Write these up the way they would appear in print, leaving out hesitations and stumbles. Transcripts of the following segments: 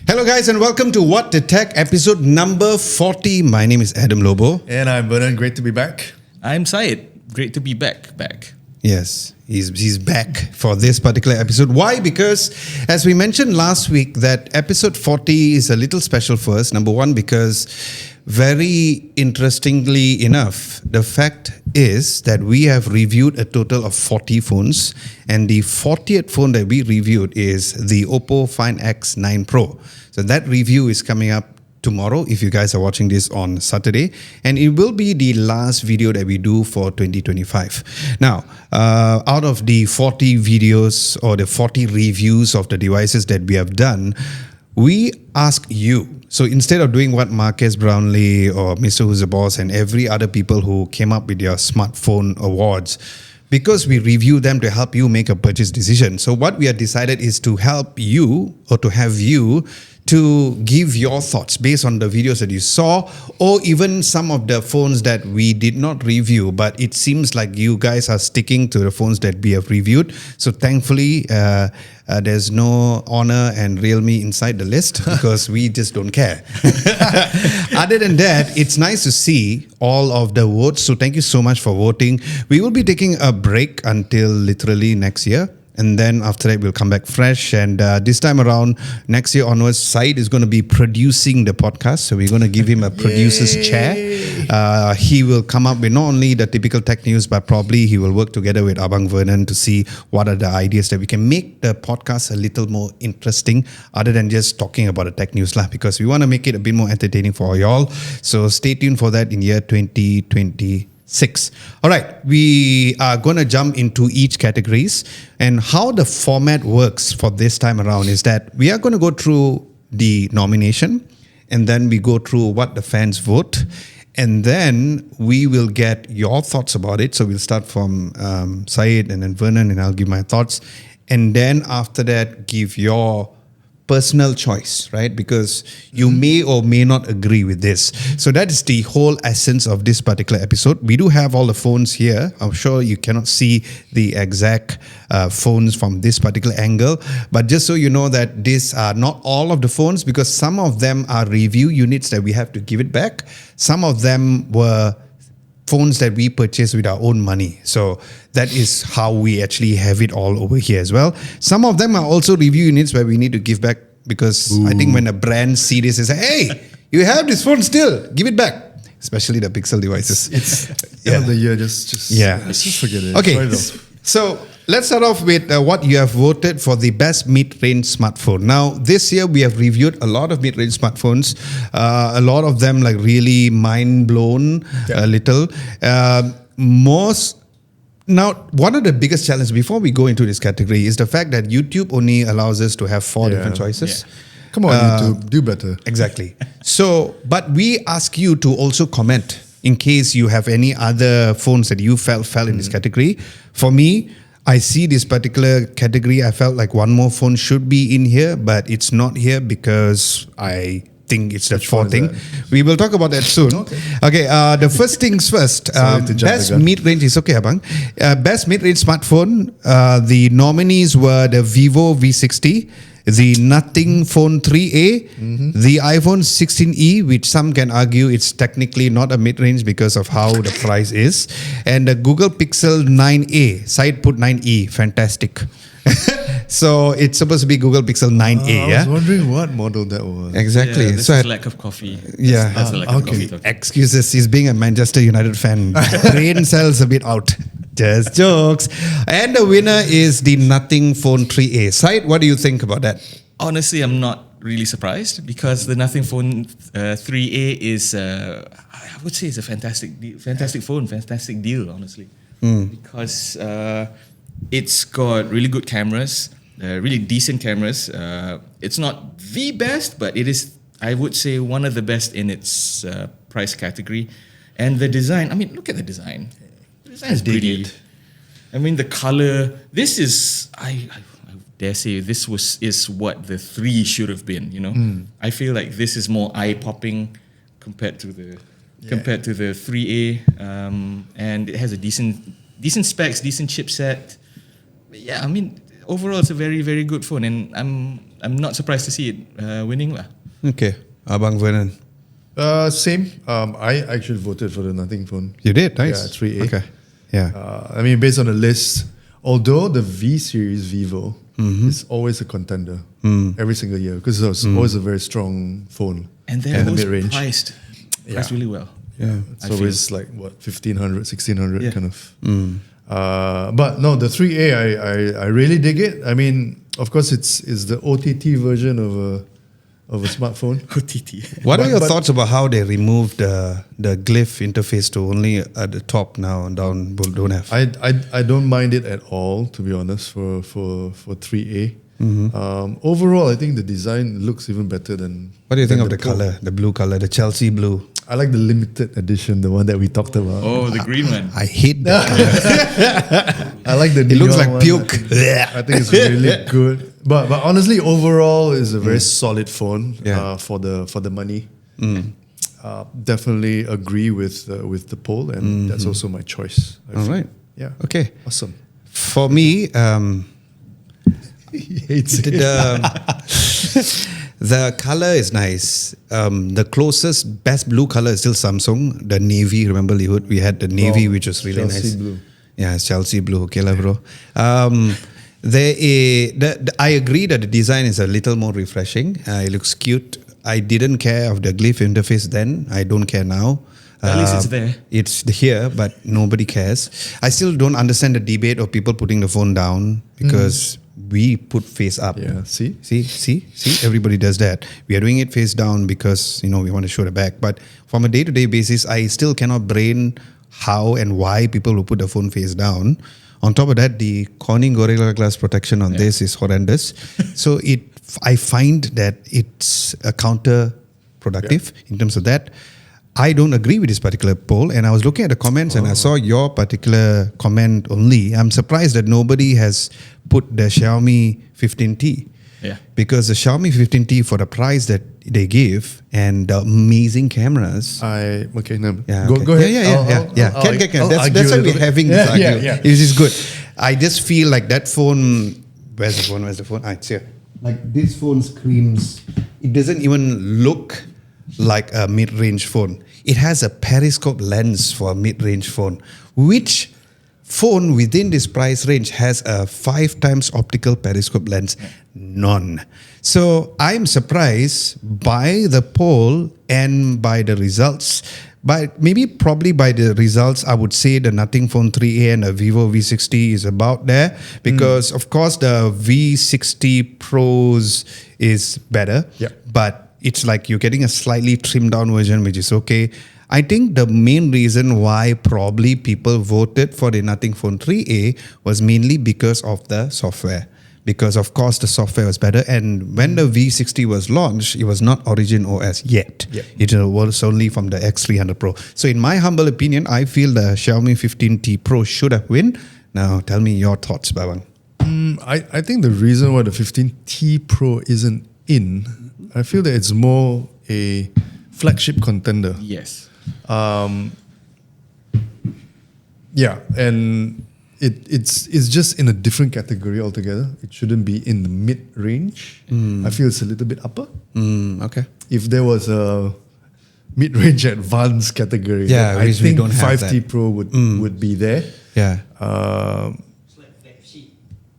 Hello guys and welcome to What the Tech episode number 40. My name is Adam Lobo. And I'm Vernon, great to be back. I'm Syed, great to be back. Yes, he's back for this particular episode. Why? Because as we mentioned last week that episode 40 is a little special for us. Number one, because very interestingly enough, the fact is that we have reviewed a total of 40 phones, and the 40th phone that we reviewed is the Oppo Find X9 Pro. So that review is coming up tomorrow if you guys are watching this on Saturday, and it will be the last video that we do for 2025. Now, out of the 40 videos or the 40 reviews of the devices that we have done, we ask you. So instead of doing what Marcus Brownlee or Mr. Who's the Boss and every other people who came up with their smartphone awards, because we review them to help you make a purchase decision. So what we have decided is to help you, or to have you to give your thoughts based on the videos that you saw, or even some of the phones that we did not review, but it seems like you guys are sticking to the phones that we have reviewed. So thankfully, there's no Honor and Realme inside the list because we just don't care. Other than that, it's nice to see all of the votes. So thank you so much for voting. We will be taking a break until literally next year. And then after that, we'll come back fresh. And this time around, next year onwards, Syed is going to be producing the podcast. So we're going to give him a producer's chair. He will come up with not only the typical tech news, but probably he will work together with Abang Vernon to see what are the ideas that we can make the podcast a little more interesting, other than just talking about the tech news, because we want to make it a bit more entertaining for y'all. So stay tuned for that in year 2026. All right, we are going to jump into each categories, and how the format works for this time around is that we are going to go through the nomination, and then we go through what the fans vote, and then we will get your thoughts about it. So we'll start from Syed and then Vernon, and I'll give my thoughts, and then after that give your personal choice, right? Because you may or may not agree with this. So that is the whole essence of this particular episode. We do have all the phones here. I'm sure you cannot see the exact phones from this particular angle, but just so you know that these are not all of the phones, because some of them are review units that we have to give it back. Some of them were phones that we purchased with our own money. So that is how we actually have it all over here as well. Some of them are also review units where we need to give back, because I think when a brand see this, they say, hey, you have this phone still, give it back. Especially the Pixel devices. It's end of the year, just forget it. Okay, so let's start off with what you have voted for the best mid-range smartphone. Now, this year we have reviewed a lot of mid-range smartphones. A lot of them like really mind-blown a little. Now, one of the biggest challenges before we go into this category is the fact that YouTube only allows us to have 4 different choices. Yeah. Come on, YouTube, do better. Exactly. So, but we ask you to also comment in case you have any other phones that you fell in this category. For me, I see this particular category. I felt like one more phone should be in here, but it's not here because I think it's the fourth thing. We will talk about that soon. Okay. The first things first. Best mid-range is okay, Abang. Best mid-range smartphone. The nominees were the Vivo V60, the Nothing Phone 3A, the iPhone 16e, which some can argue it's technically not a mid-range because of how the price is, and the Google Pixel 9a. Side put 9e, fantastic. So it's supposed to be Google Pixel 9a. I was wondering what model that was. Exactly. Yeah, this is lack of coffee. That's a lack of coffee. Excuses. He's being a Manchester United fan. Brain cells a bit out. Just jokes. And the winner is the Nothing Phone 3A. Syed, what do you think about that? Honestly, I'm not really surprised, because the Nothing Phone 3A is, I would say, it's a fantastic phone, fantastic deal, honestly. Because it's got really good cameras, really decent cameras. It's not the best, but it is, I would say, one of the best in its price category. And the design, I mean, look at the design. The design is pretty. I mean, the color. This is, I dare say, this is what the 3 should have been. You know, I feel like this is more eye-popping compared to the 3A, and it has a decent specs, decent chipset. But yeah, I mean, overall, it's a very, very good phone, and I'm not surprised to see it winning lah. Okay, Abang Vernon. Same. I actually voted for the Nothing phone. You did? Nice. Yeah, 3A. Okay. Yeah. I mean, based on the list, although the V series Vivo is always a contender every single year because it's always a very strong phone. And they're the always mid-range. priced really well. Yeah, it's I always like what 1500, 1600 Yeah. kind of. But no, the 3A, I really dig it. I mean, of course, it's the OTT version of a smartphone. OTT. What are your but- thoughts about how they removed the glyph interface to only at the top now and down don't have? I don't mind it at all, to be honest, for 3A. Overall, I think the design looks even better than. What do you think than of the Pro. color, the blue color, the Chelsea blue? I like the limited edition, the one that we talked about. Oh, the green one. I hate that color. I like the. It looks neon like one. puke. I think it's really good. But honestly, overall, it's a very solid phone Yeah. for the money. Definitely agree with the poll, and that's also my choice. I All feel. right. Yeah. Okay. Awesome. For me, He hates it. the color is nice. The closest, best blue color is still Samsung. The navy, remember, Lihut? We had the navy, which was really Chelsea nice. blue. Yeah, it's Chelsea blue. Okay, lah, bro. I agree that the design is a little more refreshing. It looks cute. I didn't care of the glyph interface then. I don't care now. At least it's there. It's here, but nobody cares. I still don't understand the debate of people putting the phone down because we put face up. Yeah. See. See, everybody does that. We are doing it face down because, we want to show the back. But from a day-to-day basis, I still cannot brain how and why people will put the phone face down. On top of that, the Corning Gorilla Glass protection on this is horrendous. So I find that it's a counterproductive in terms of that. I don't agree with this particular poll, and I was looking at the comments and I saw your particular comment only. I'm surprised that nobody has put the Xiaomi 15T. Yeah. Because the Xiaomi 15T, for the price that they give and the amazing cameras. Okay. No. Yeah, Go okay. ahead. Yeah. I'll Can. That's argue why a we're little bit. having this argument. Yeah. It is good. I just feel like that phone. Where's the phone? It's here. Like this phone screams. It doesn't even look like a mid-range phone. It has a periscope lens for a mid-range phone. Which phone within this price range has a 5 times optical periscope lens? None. So I'm surprised by the poll and by the results. But probably by the results, I would say the Nothing Phone 3A and the Vivo V60 is about there. Because, of course, the V60 Pros is better. Yeah. But it's like you're getting a slightly trimmed down version, which is okay. I think the main reason why probably people voted for the Nothing Phone 3A was mainly because of the software. Because of course the software was better, and when the V60 was launched, it was not Origin OS yet. Yeah. It was only from the X300 Pro. So in my humble opinion, I feel the Xiaomi 15T Pro should have won. Now tell me your thoughts, Bawang. I think the reason why the 15T Pro isn't in, I feel that it's more a flagship contender. Yes. Yeah, and it's just in a different category altogether. It shouldn't be in the mid-range. I feel it's a little bit upper. Okay. If there was a mid-range advanced category, Yeah, then I which we think don't have 5T Pro would be there. Yeah. It's like flagship,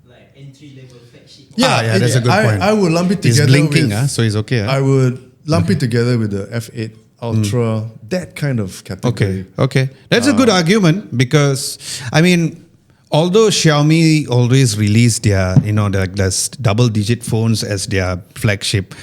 like entry level flagship. Yeah, that's a good point. I would lump it It's together. blinking, with, so it's okay. I would lump it together with the F8 Ultra, that kind of category. Okay. That's a good argument because, I mean, although Xiaomi always released their, the double-digit phones as their flagship,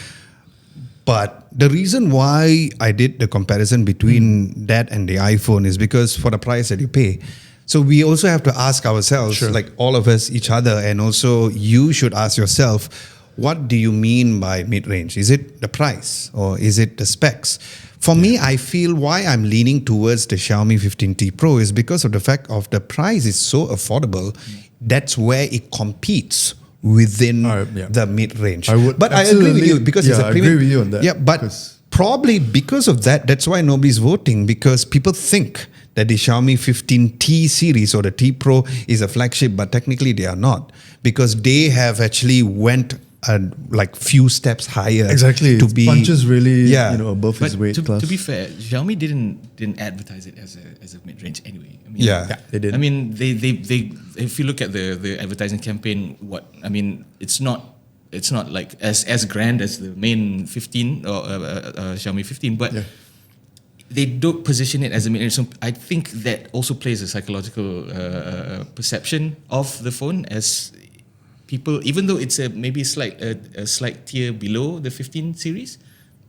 but the reason why I did the comparison between that and the iPhone is because for the price that you pay. So we also have to ask ourselves, like all of us, each other, and also you should ask yourself, what do you mean by mid-range? Is it the price or is it the specs? For me, I feel why I'm leaning towards the Xiaomi 15T Pro is because of the fact of the price is so affordable. That's where it competes within the mid-range. I would but I agree with absolutely- you because it's a I premium. agree with you on that, Yeah, but because- probably because of that, that's why nobody's voting, because people think that the Xiaomi 15T series or the T Pro is a flagship, but technically they are not, because they have actually went like few steps higher. Exactly. To It be punches really, Yeah. above But his weight class. to be fair, Xiaomi didn't advertise it as a mid range anyway. I mean, Yeah. they did. I mean, they if you look at the advertising campaign, it's not like as grand as the main 15 or Xiaomi 15, but Yeah. they don't position it as a mid-range. So I think that also plays a psychological perception of the phone as people, even though it's maybe a slight tier below the 15 series,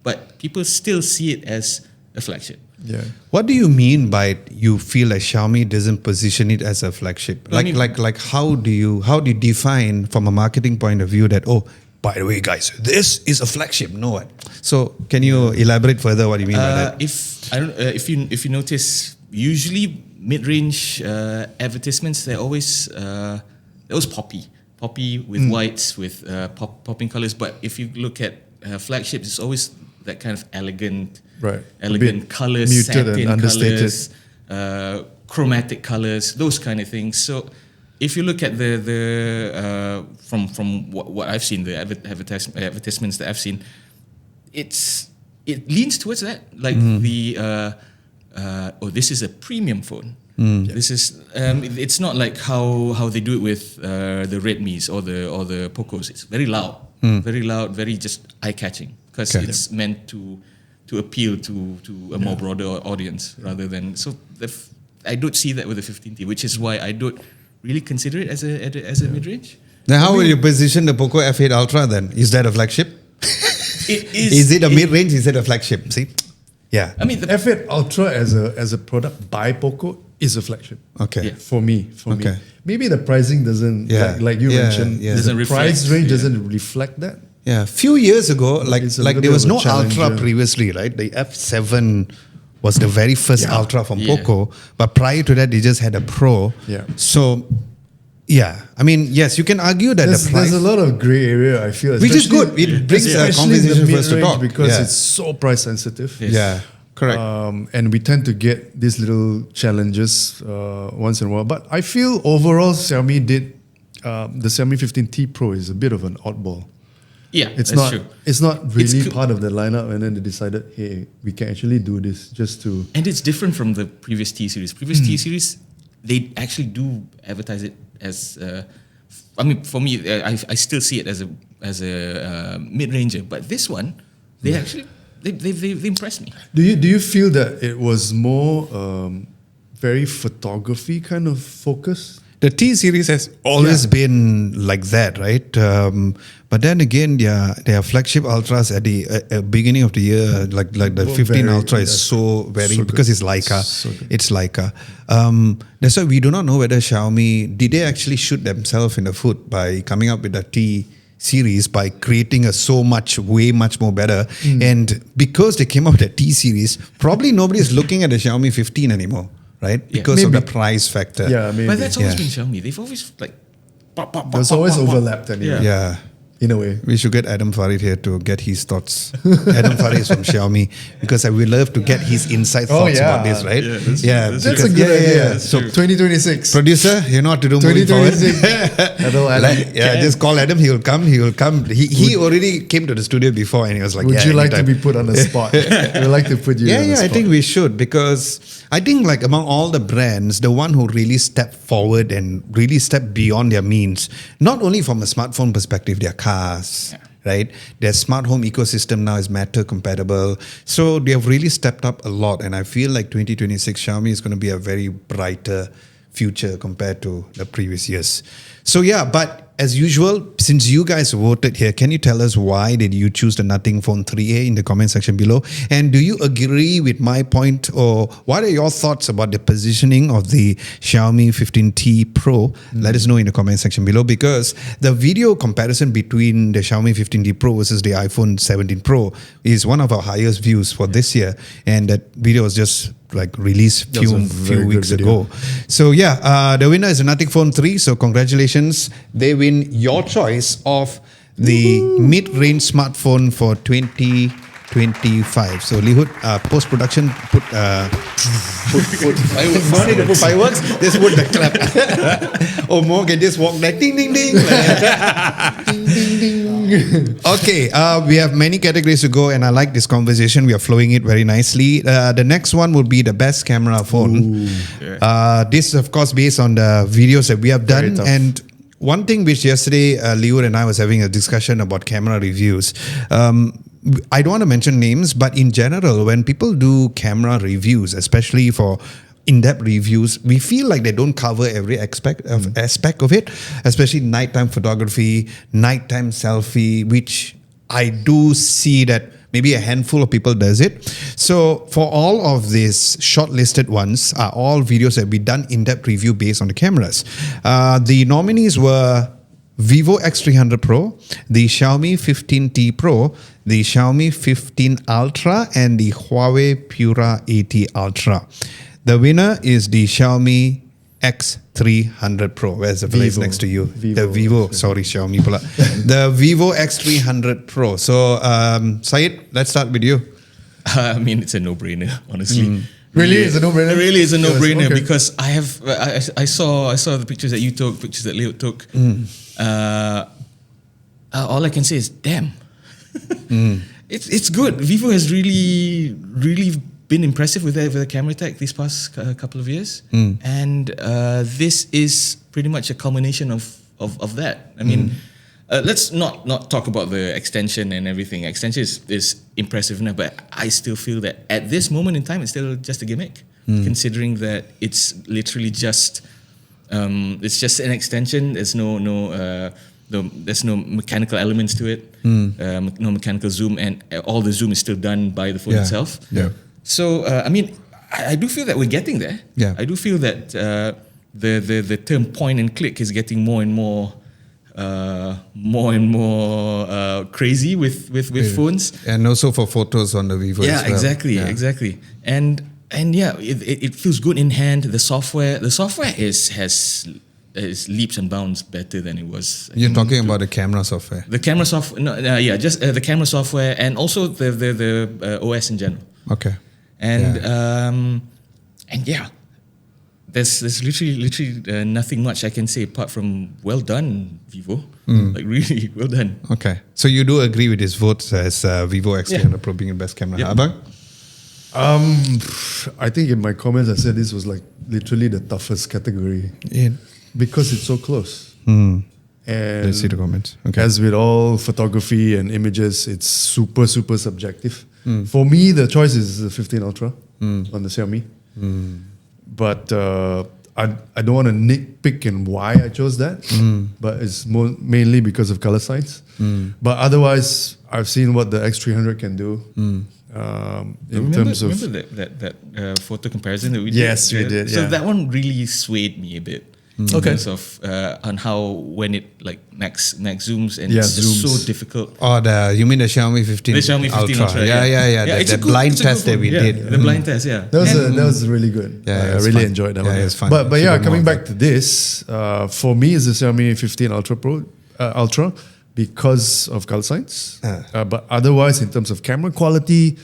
but people still see it as a flagship. Yeah. What do you mean by you feel like Xiaomi doesn't position it as a flagship? No, I mean- Like how do you define from a marketing point of view that, oh, by the way, guys, this is a flagship? No. So can you elaborate further what you mean by that? If you notice, usually mid-range advertisements, they're always poppy with whites, with popping colors. But if you look at flagships, it's always that kind of elegant, Right. elegant A bit colors, muted and satin understated. colors, chromatic colors, those kind of things. So if you look at the from what I've seen, the advertisements that I've seen, it leans towards that, like this is a premium phone. This is it's not like how they do it with the Redmis or the Pocos. It's very loud, very just eye catching, because Okay. it's meant to appeal to a more broader audience rather than I don't see that with the 15T, which is why I don't really consider it as a mid range. Now, how will you position the Poco F8 Ultra then? Is that a flagship? It is. Is it a mid-range? Is it a flagship? See? Yeah. I mean, F8 Ultra as a product by Poco is a flagship. Okay. Yeah. For me. Okay. Maybe the pricing doesn't, Yeah. like you Yeah, mentioned, yeah. Doesn't the reflect, price range yeah. doesn't reflect that. Yeah. Few years ago, like It's a there little was bit no of a Ultra challenger. previously, right? The F7 was the very first Yeah. Ultra from Yeah. Poco, but prior to that, they just had a Pro. Yeah. So, yeah. I mean, yes, you can argue that There's, the price, there's a lot of grey area, I feel. which is especially- good. It brings a especially in the conversation for us to mid-range talk. because Yeah. it's so price sensitive. Yes. Yeah. Correct. And we tend to get these little challenges once in a while. But I feel overall Xiaomi did the Xiaomi 15T Pro is a bit of an oddball. yeah, It's that's not true. it's not really It's part of the lineup, and then they decided, hey, we can actually do this just to And it's different from the previous T series. Previous T series, they actually do advertise it as. I mean, for me, I still see it as a mid ranger. But this one, they actually they impressed me. Do you feel that it was more very photography kind of focus? The T series has always been like that, right? But then again, their flagship ultras at the beginning of the year, like the Were 15 very- Ultra is yes. so very, So good. because it's Leica. So good. It's Leica. That's why we do not know whether Xiaomi, did they actually shoot themselves in the foot by coming up with a T series, by creating a way much more better. And because they came up with a T series, probably nobody is looking at the Xiaomi 15 anymore, right? Yeah. Because of the Maybe. price factor. Yeah, maybe. But that's always Yeah. been Xiaomi. They've always like. Pop, pop, pop, There's pop, always pop, pop. overlapped anyway. Yeah. In a way. We should get Adam Farid here to get his thoughts. Adam Farid is from Xiaomi, because I would love to get his inside Oh, thoughts yeah. about this, right? Yeah, that's yeah, true. That's a because- good idea. yeah. So So, 2026. producer, you know what to do moving forward. 2026. Hello, Adam. Just call Adam. He will come. He already came to the studio before, and he was like, Would you like to anytime. be put on the spot? We'd like to put you on the Yeah, I spot. think we should, because I think like among all the brands, the one who really stepped forward and really stepped beyond their means, not only from a smartphone perspective, their cars, right? Their smart home ecosystem now is Matter compatible. So they have really stepped up a lot. And I feel like 2026 Xiaomi is going to be a very brighter future compared to the previous years. So yeah, but as usual, since you guys voted here, can you tell us why did you choose the Nothing Phone 3A in the comment section below? And do you agree with my point, or what are your thoughts about the positioning of the Xiaomi 15T Pro? Let us know in the comment section below, because the video comparison between the Xiaomi 15T Pro versus the iPhone 17 Pro is one of our highest views for this year. And that video was just like released That was a few very good weeks video. ago. So yeah, the winner is the Nothing Phone 3. So congratulations. They win your choice of the mid-range smartphone for 2025. So Lihut, post-production, put fireworks. No need to put fireworks. Just put the clap. Or more can just walk like ding ding ding. Like that. Ding ding ding. Okay, we have many categories to go, and I like this conversation. We are flowing it very nicely. The next one would be the best camera phone. This is, of course, based on the videos that we have Very done. tough. And one thing which yesterday, Leo and I was having a discussion about camera reviews. I don't want to mention names, but in general, when people do camera reviews, especially for in-depth reviews, we feel like they don't cover every aspect of it, especially nighttime photography, nighttime selfie, which I do see that maybe a handful of people does it. So for all of these shortlisted ones are all videos that we done in-depth review based on the cameras. The nominees were Vivo X300 Pro, the Xiaomi 15T Pro, the Xiaomi 15 Ultra, and the Huawei Pura 80 Ultra. The winner is the Xiaomi X300 Pro. Where's the place Vivo. next to you? Vivo. The Vivo. Sorry, Xiaomi pula. The Vivo X300 Pro. So, Syed, let's start with you. I mean, it's a no-brainer, honestly. Really? It's a no-brainer? It really is a no-brainer Okay. because I saw the pictures that you took, pictures that Leo took. All I can say is, damn. It's good. Vivo has really been impressive with the camera tech these past couple of years, and this is pretty much a culmination of that. I mean, let's not talk about the extension and everything. Extension is impressive enough, but I still feel that at this moment in time, it's still just a gimmick, considering that it's literally just an extension. There's there's no mechanical elements to it, no mechanical zoom, and all the zoom is still done by the phone Yeah. itself. Yeah. So I mean, I do feel that we're getting there. Yeah. I do feel that the term point and click is getting more and more crazy with phones. And also for photos on the Vivo Yeah, as well. exactly. And yeah, it feels good in hand. The software has leaps and bounds better than it was. You're talking about the camera software. The camera software, just the camera software, and also the OS in general. Okay. And yeah, there's literally nothing much I can say apart from well done, Vivo. Like really well done. Okay. So you do agree with his vote as Vivo X300 Pro being the best camera. Yep. Abang? I think in my comments I said this was like literally the toughest category Yeah. because it's so close. And Let's see the comments. Okay. as with all photography and images, it's super subjective. For me, the choice is the 15 Ultra on the Xiaomi. But I don't want to nitpick in why I chose that. But it's mainly because of color science. But otherwise, I've seen what the X300 can do. In terms of remember that photo comparison that we did? Yes, we did, So yeah. that one really swayed me a bit. In terms of on how when it like max zooms and Yeah, it's just zooms. so difficult. Oh, you mean the Xiaomi 15 The Xiaomi 15 Ultra. Yeah. It's The a good- blind it's a good test that phone, we yeah. did. The blind test, yeah. that was really good. Yeah, I it's really fun. enjoyed that Yeah, one. it's fun. But Should yeah, do coming more back to this, for me, it's the Xiaomi 15 Ultra Pro Ultra because of color science. But otherwise, in terms of camera quality,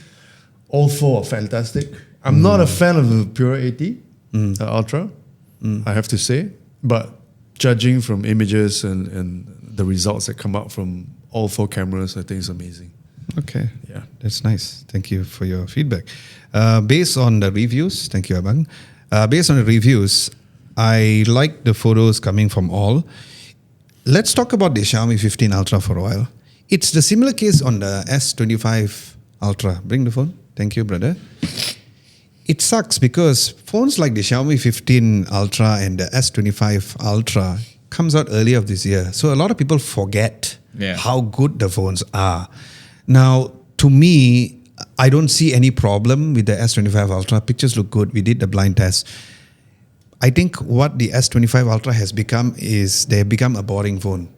all four are fantastic. I'm not a fan of the Pure 80 Ultra, I have to say, but judging from images and the results that come out from all four cameras, I think it's amazing. Okay. Yeah. That's nice. Thank you for your feedback. Based on the reviews, thank you, Abang. Based on the reviews, I like the photos coming from all. Let's talk about the Xiaomi 15 Ultra for a while. It's the similar case on the S25 Ultra. Bring the phone. Thank you, brother. It sucks because phones like the Xiaomi 15 Ultra and the S25 Ultra comes out early of this year. So a lot of people forget how good the phones are. Now, to me, I don't see any problem with the S25 Ultra. Pictures look good. We did the blind test. I think what the S25 Ultra has become is they've become a boring phone.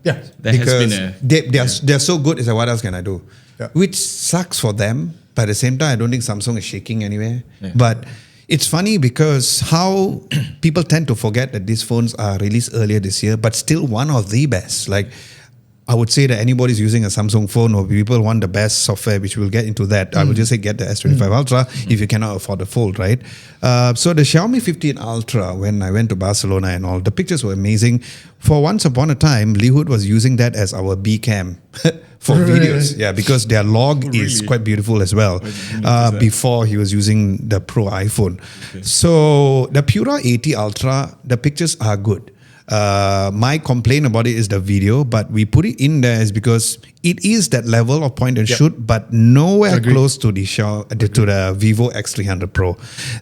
Yeah. That has been They're so good. It's like, what else can I do? Yeah. Which sucks for them. But at the same time, I don't think Samsung is shaking anywhere. Yeah. But it's funny because how people tend to forget that these phones are released earlier this year, but still one of the best. Like, I would say that anybody's using a Samsung phone or people want the best software, which we'll get into that, I would just say get the S25 Ultra if you cannot afford the Fold, right? So the Xiaomi 15 Ultra, when I went to Barcelona and all, the pictures were amazing. For once upon a time, Lihood was using that as our B cam for videos. Yeah, because their log is quite beautiful as well. Before he was using the Pro iPhone. Okay. So the Pura 80 Ultra, the pictures are good. My complaint about it is the video, but we put it in there is because it is that level of point and shoot, but nowhere close to the Vivo X300 Pro.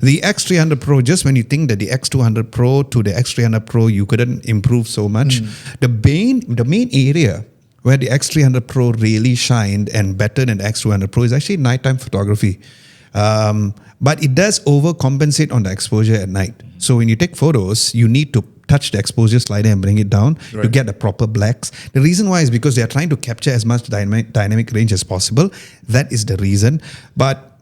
The X300 Pro, just when you think that the X200 Pro to the X300 Pro, you couldn't improve so much. The main area where the X300 Pro really shined and better than the X200 Pro is actually nighttime photography. But it does overcompensate on the exposure at night. So when you take photos, you need to touch the exposure slider and bring it down to get the proper blacks. The reason why is because they are trying to capture as much dynamic range as possible. That is the reason. But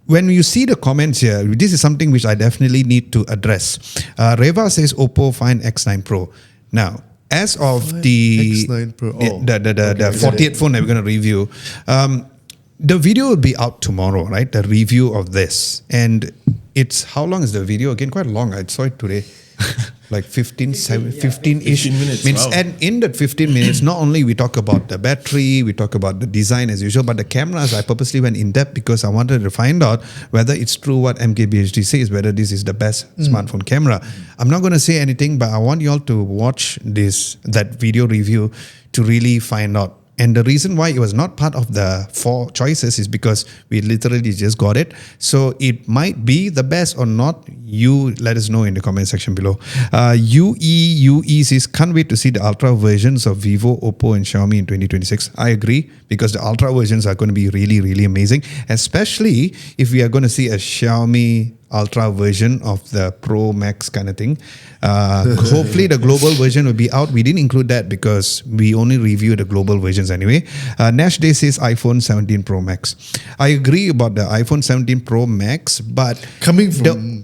when you see the comments here, this is something which I definitely need to address. Reva says Oppo Find X9 Pro. Now, as of the X9 Pro. The 40th phone that we're going to review, the video will be out tomorrow, right? The review of this. And it's, how long is the video? Again, quite long. I saw it today. Like 15-ish 15 minutes. Wow. And in that 15 minutes, not only we talk about the battery, we talk about the design as usual, but the cameras, I purposely went in depth because I wanted to find out whether it's true what MKBHD says, whether this is the best smartphone camera. I'm not going to say anything, but I want you all to watch that video review to really find out. And the reason why it was not part of the 4 choices is because we literally just got it. So it might be the best or not. You let us know in the comment section below. UE says, can't wait to see the Ultra versions of Vivo, Oppo and Xiaomi in 2026. I agree, because the Ultra versions are going to be really, really amazing. Especially if we are going to see a Xiaomi Ultra version of the Pro Max kind of thing. Hopefully the global version will be out. We didn't include that because we only review the global versions anyway. Nash Day says iPhone 17 Pro Max. I agree about the iPhone 17 Pro Max, but coming from a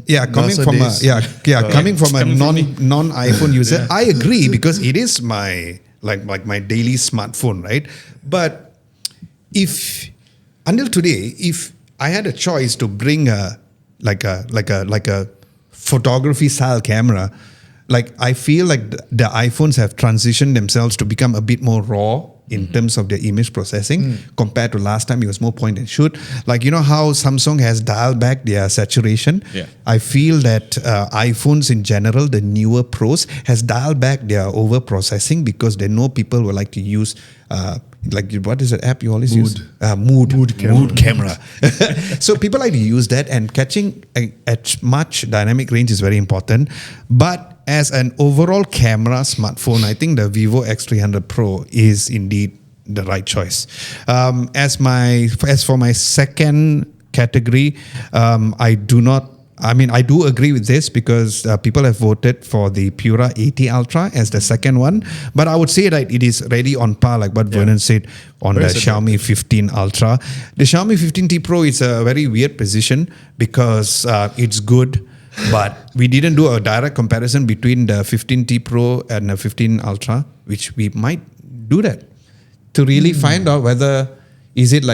non-iPhone user, I agree, because it is my my daily smartphone, right? But if until today, if I had a choice to bring a photography style camera, I feel like the iPhones have transitioned themselves to become a bit more raw in terms of their image processing compared to last time. It was more point and shoot. You know how Samsung has dialed back their saturation? Yeah. I feel that iPhones in general, the newer Pros, has dialed back their over processing because they know people will like to use what is the app you always use? Mood camera. So people like to use that, and catching at much dynamic range is very important. But as an overall camera smartphone, I think the Vivo X300 Pro is indeed the right choice. As for my second category, I do agree with this because people have voted for the Pura 80 Ultra as the second one. But I would say that it is really on par, like what Vernon said, on the Xiaomi 15 Ultra. The Xiaomi 15T Pro is a very weird position because it's good, but we didn't do a direct comparison between the 15T Pro and the 15 Ultra, which we might do that to really find out whether is it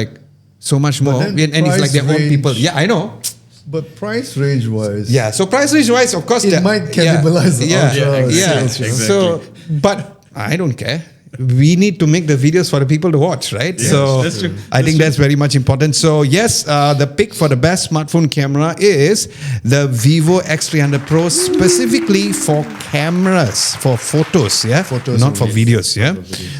so much more. And it's like their own people. Yeah, I know. But price range wise, so price range wise, of course, it might cannibalize the Ultra sales. Exactly. So, but I don't care. We need to make the videos for the people to watch, right? Yes, so that's true. I think that's very much important. So yes, the pick for the best smartphone camera is the Vivo X300 Pro, specifically for cameras, for photos, not for videos,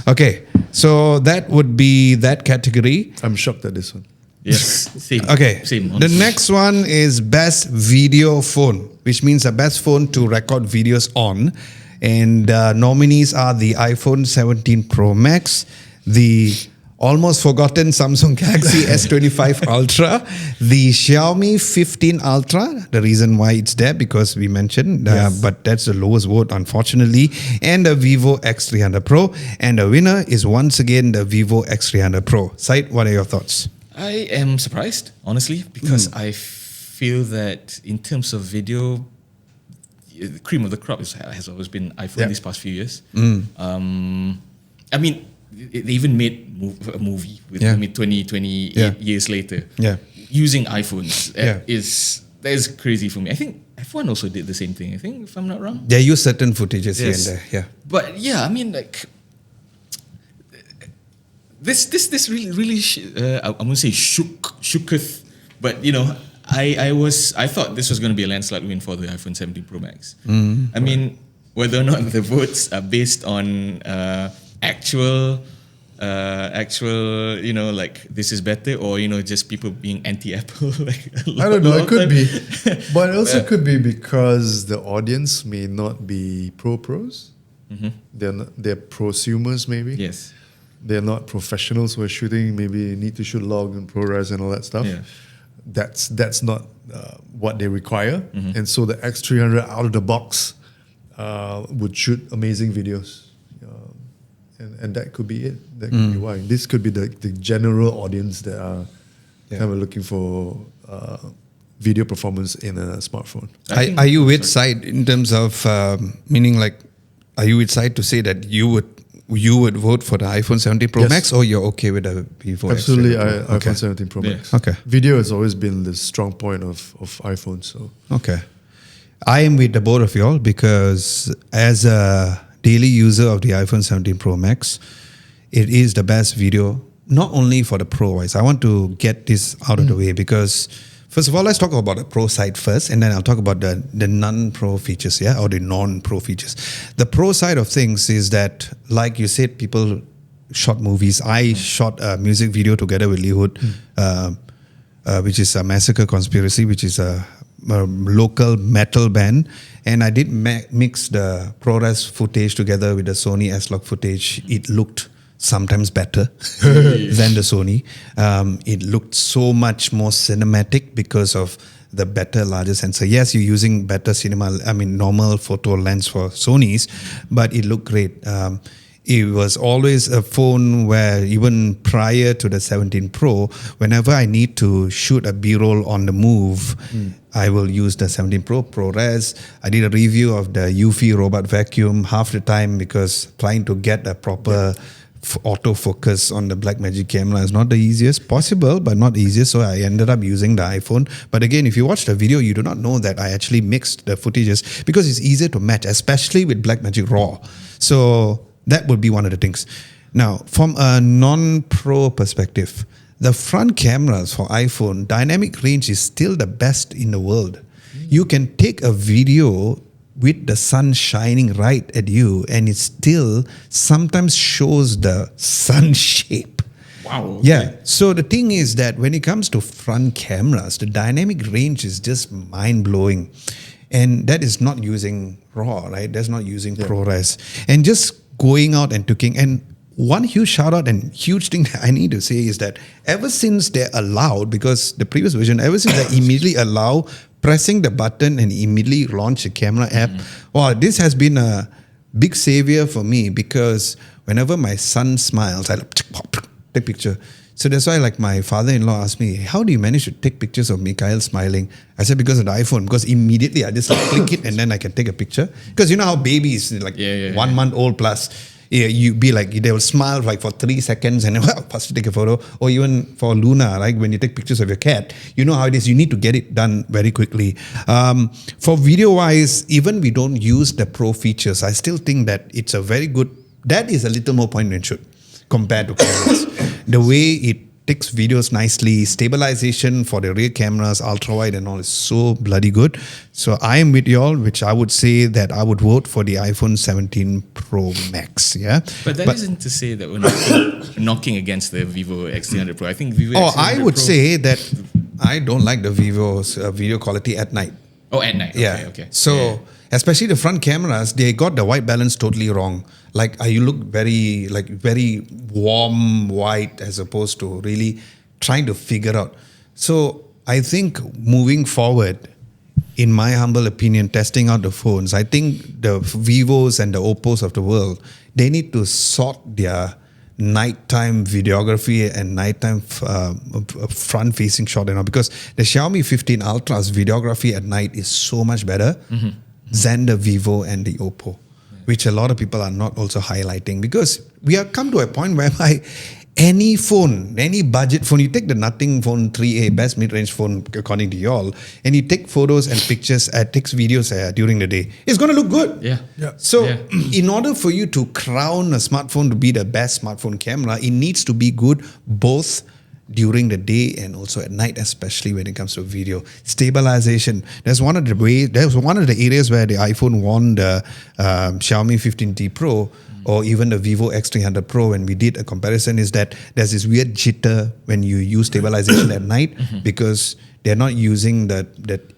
Okay, so that would be that category. I'm shocked at this one. Yes, same. Okay, same. The next one is best video phone, which means the best phone to record videos on. And nominees are the iPhone 17 Pro Max, the almost forgotten Samsung Galaxy S25 Ultra, the Xiaomi 15 Ultra. The reason why it's there, because we mentioned, but that's the lowest vote, unfortunately, and the Vivo X300 Pro. And the winner is once again the Vivo X300 Pro. Said, what are your thoughts? I am surprised, honestly, because I feel that in terms of video, the cream of the crop has always been iPhone these past few years. I mean, they even made a movie with 28 years later. Yeah. Using iPhones. Yeah. That is crazy for me. I think F1 also did the same thing. I think, if I'm not wrong. They use certain footages here and Yes. there. Yeah. But yeah, I mean, like this really I won't say shooketh, but you know, I thought this was going to be a landslide win for the iPhone 17 Pro Max. I mean, whether or not the votes are based on actual, you know, like this is better, or you know, just people being anti-Apple. Like I don't know. It could be, but it also could be because the audience may not be pros. They're prosumers, maybe. Yes. They're not professionals who are shooting. Maybe need to shoot log and ProRes and all that stuff. Yeah. That's not what they require, and so the X300 out of the box would shoot amazing videos, and that could be it. That could be why. This could be the general audience that are kind of looking for video performance in a smartphone. Are you with side in terms of meaning like? Are you with side to say that you would vote for the iPhone 17 Pro Yes. Max, or you're okay with the Vivo? Absolutely, X7 Pro? iPhone 17 Pro Max. Okay. Video has always been the strong point of iPhone. So Okay. I am with the both of y'all because as a daily user of the iPhone 17 Pro Max, it is the best video, not only for the Pro wise. I want to get this out of the way because, first of all, let's talk about the Pro side first, and then I'll talk about the non-Pro features, or the non-Pro features. The Pro side of things is that, like you said, people shot movies. I shot a music video together with Lee Hood, which is a Massacre Conspiracy, which is a local metal band, and I did mix the ProRes footage together with the Sony S-Log footage. It looked sometimes better than the Sony. It looked so much more cinematic because of the better, larger sensor. Yes, you're using better normal photo lens for Sonys, but it looked great. It was always a phone where even prior to the 17 Pro, whenever I need to shoot a B-roll on the move, I will use the 17 Pro ProRes. I did a review of the Eufy robot vacuum half the time because trying to get a proper autofocus on the Blackmagic camera is not the easiest, possible, but not easiest. So I ended up using the iPhone. But again, if you watch the video, you do not know that I actually mixed the footages because it's easier to match, especially with Blackmagic RAW. So that would be one of the things. Now, from a non-Pro perspective, the front cameras for iPhone, dynamic range is still the best in the world. You can take a video with the sun shining right at you, and it still sometimes shows the sun shape. Wow. Okay. Yeah. So the thing is that when it comes to front cameras, the dynamic range is just mind-blowing. And that is not using RAW, right? That's not using ProRes. And just going out and taking, and one huge shout out and huge thing that I need to say is that ever since they allowed, because the previous version, ever since they immediately allow pressing the button and immediately launch a camera app, wow, this has been a big savior for me because whenever my son smiles, I take picture. So that's why, like, my father-in-law asked me, how do you manage to take pictures of Mikhail smiling? I said, because of the iPhone, because immediately I just click it and then I can take a picture. Because you know how babies, like 1 month old plus, you be like, they will smile like for 3 seconds and well, first take a photo. Or even for Luna, like when you take pictures of your cat, you know how it is, you need to get it done very quickly. For video-wise, even we don't use the Pro features, I still think that it's a very good, that is a little more point and shoot compared to cameras. The way it takes videos nicely, stabilization for the rear cameras, ultra wide and all is so bloody good. So I am with y'all, which I would say that I would vote for the iPhone 17 Pro Max. Yeah, but that isn't to say that we're knocking against the Vivo X300 Pro. I think Vivo. X300 I would Pro, say that I don't like the Vivo's video quality at night. Oh, at night. Yeah. Okay. So especially the front cameras, they got the white balance totally wrong. Like you look very warm white as opposed to really trying to figure out. So I think moving forward, in my humble opinion, testing out the phones, I think the Vivos and the Oppos of the world, they need to sort their nighttime videography and nighttime front-facing shot, because the Xiaomi 15 Ultra's videography at night is so much better than the Vivo and the Oppo. which a lot of people are not also highlighting, because we have come to a point whereby any phone, any budget phone, you take the Nothing Phone 3A, best mid-range phone according to y'all, and you take photos and pictures, takes videos during the day, it's going to look good. Yeah. So Yeah. in order for you to crown a smartphone to be the best smartphone camera, it needs to be good both during the day and also at night, especially when it comes to video. Stabilization. That's one of the areas where the iPhone won the Xiaomi 15T Pro or even the Vivo X300 Pro. When we did a comparison, is that there's this weird jitter when you use stabilization at night, because they're not using that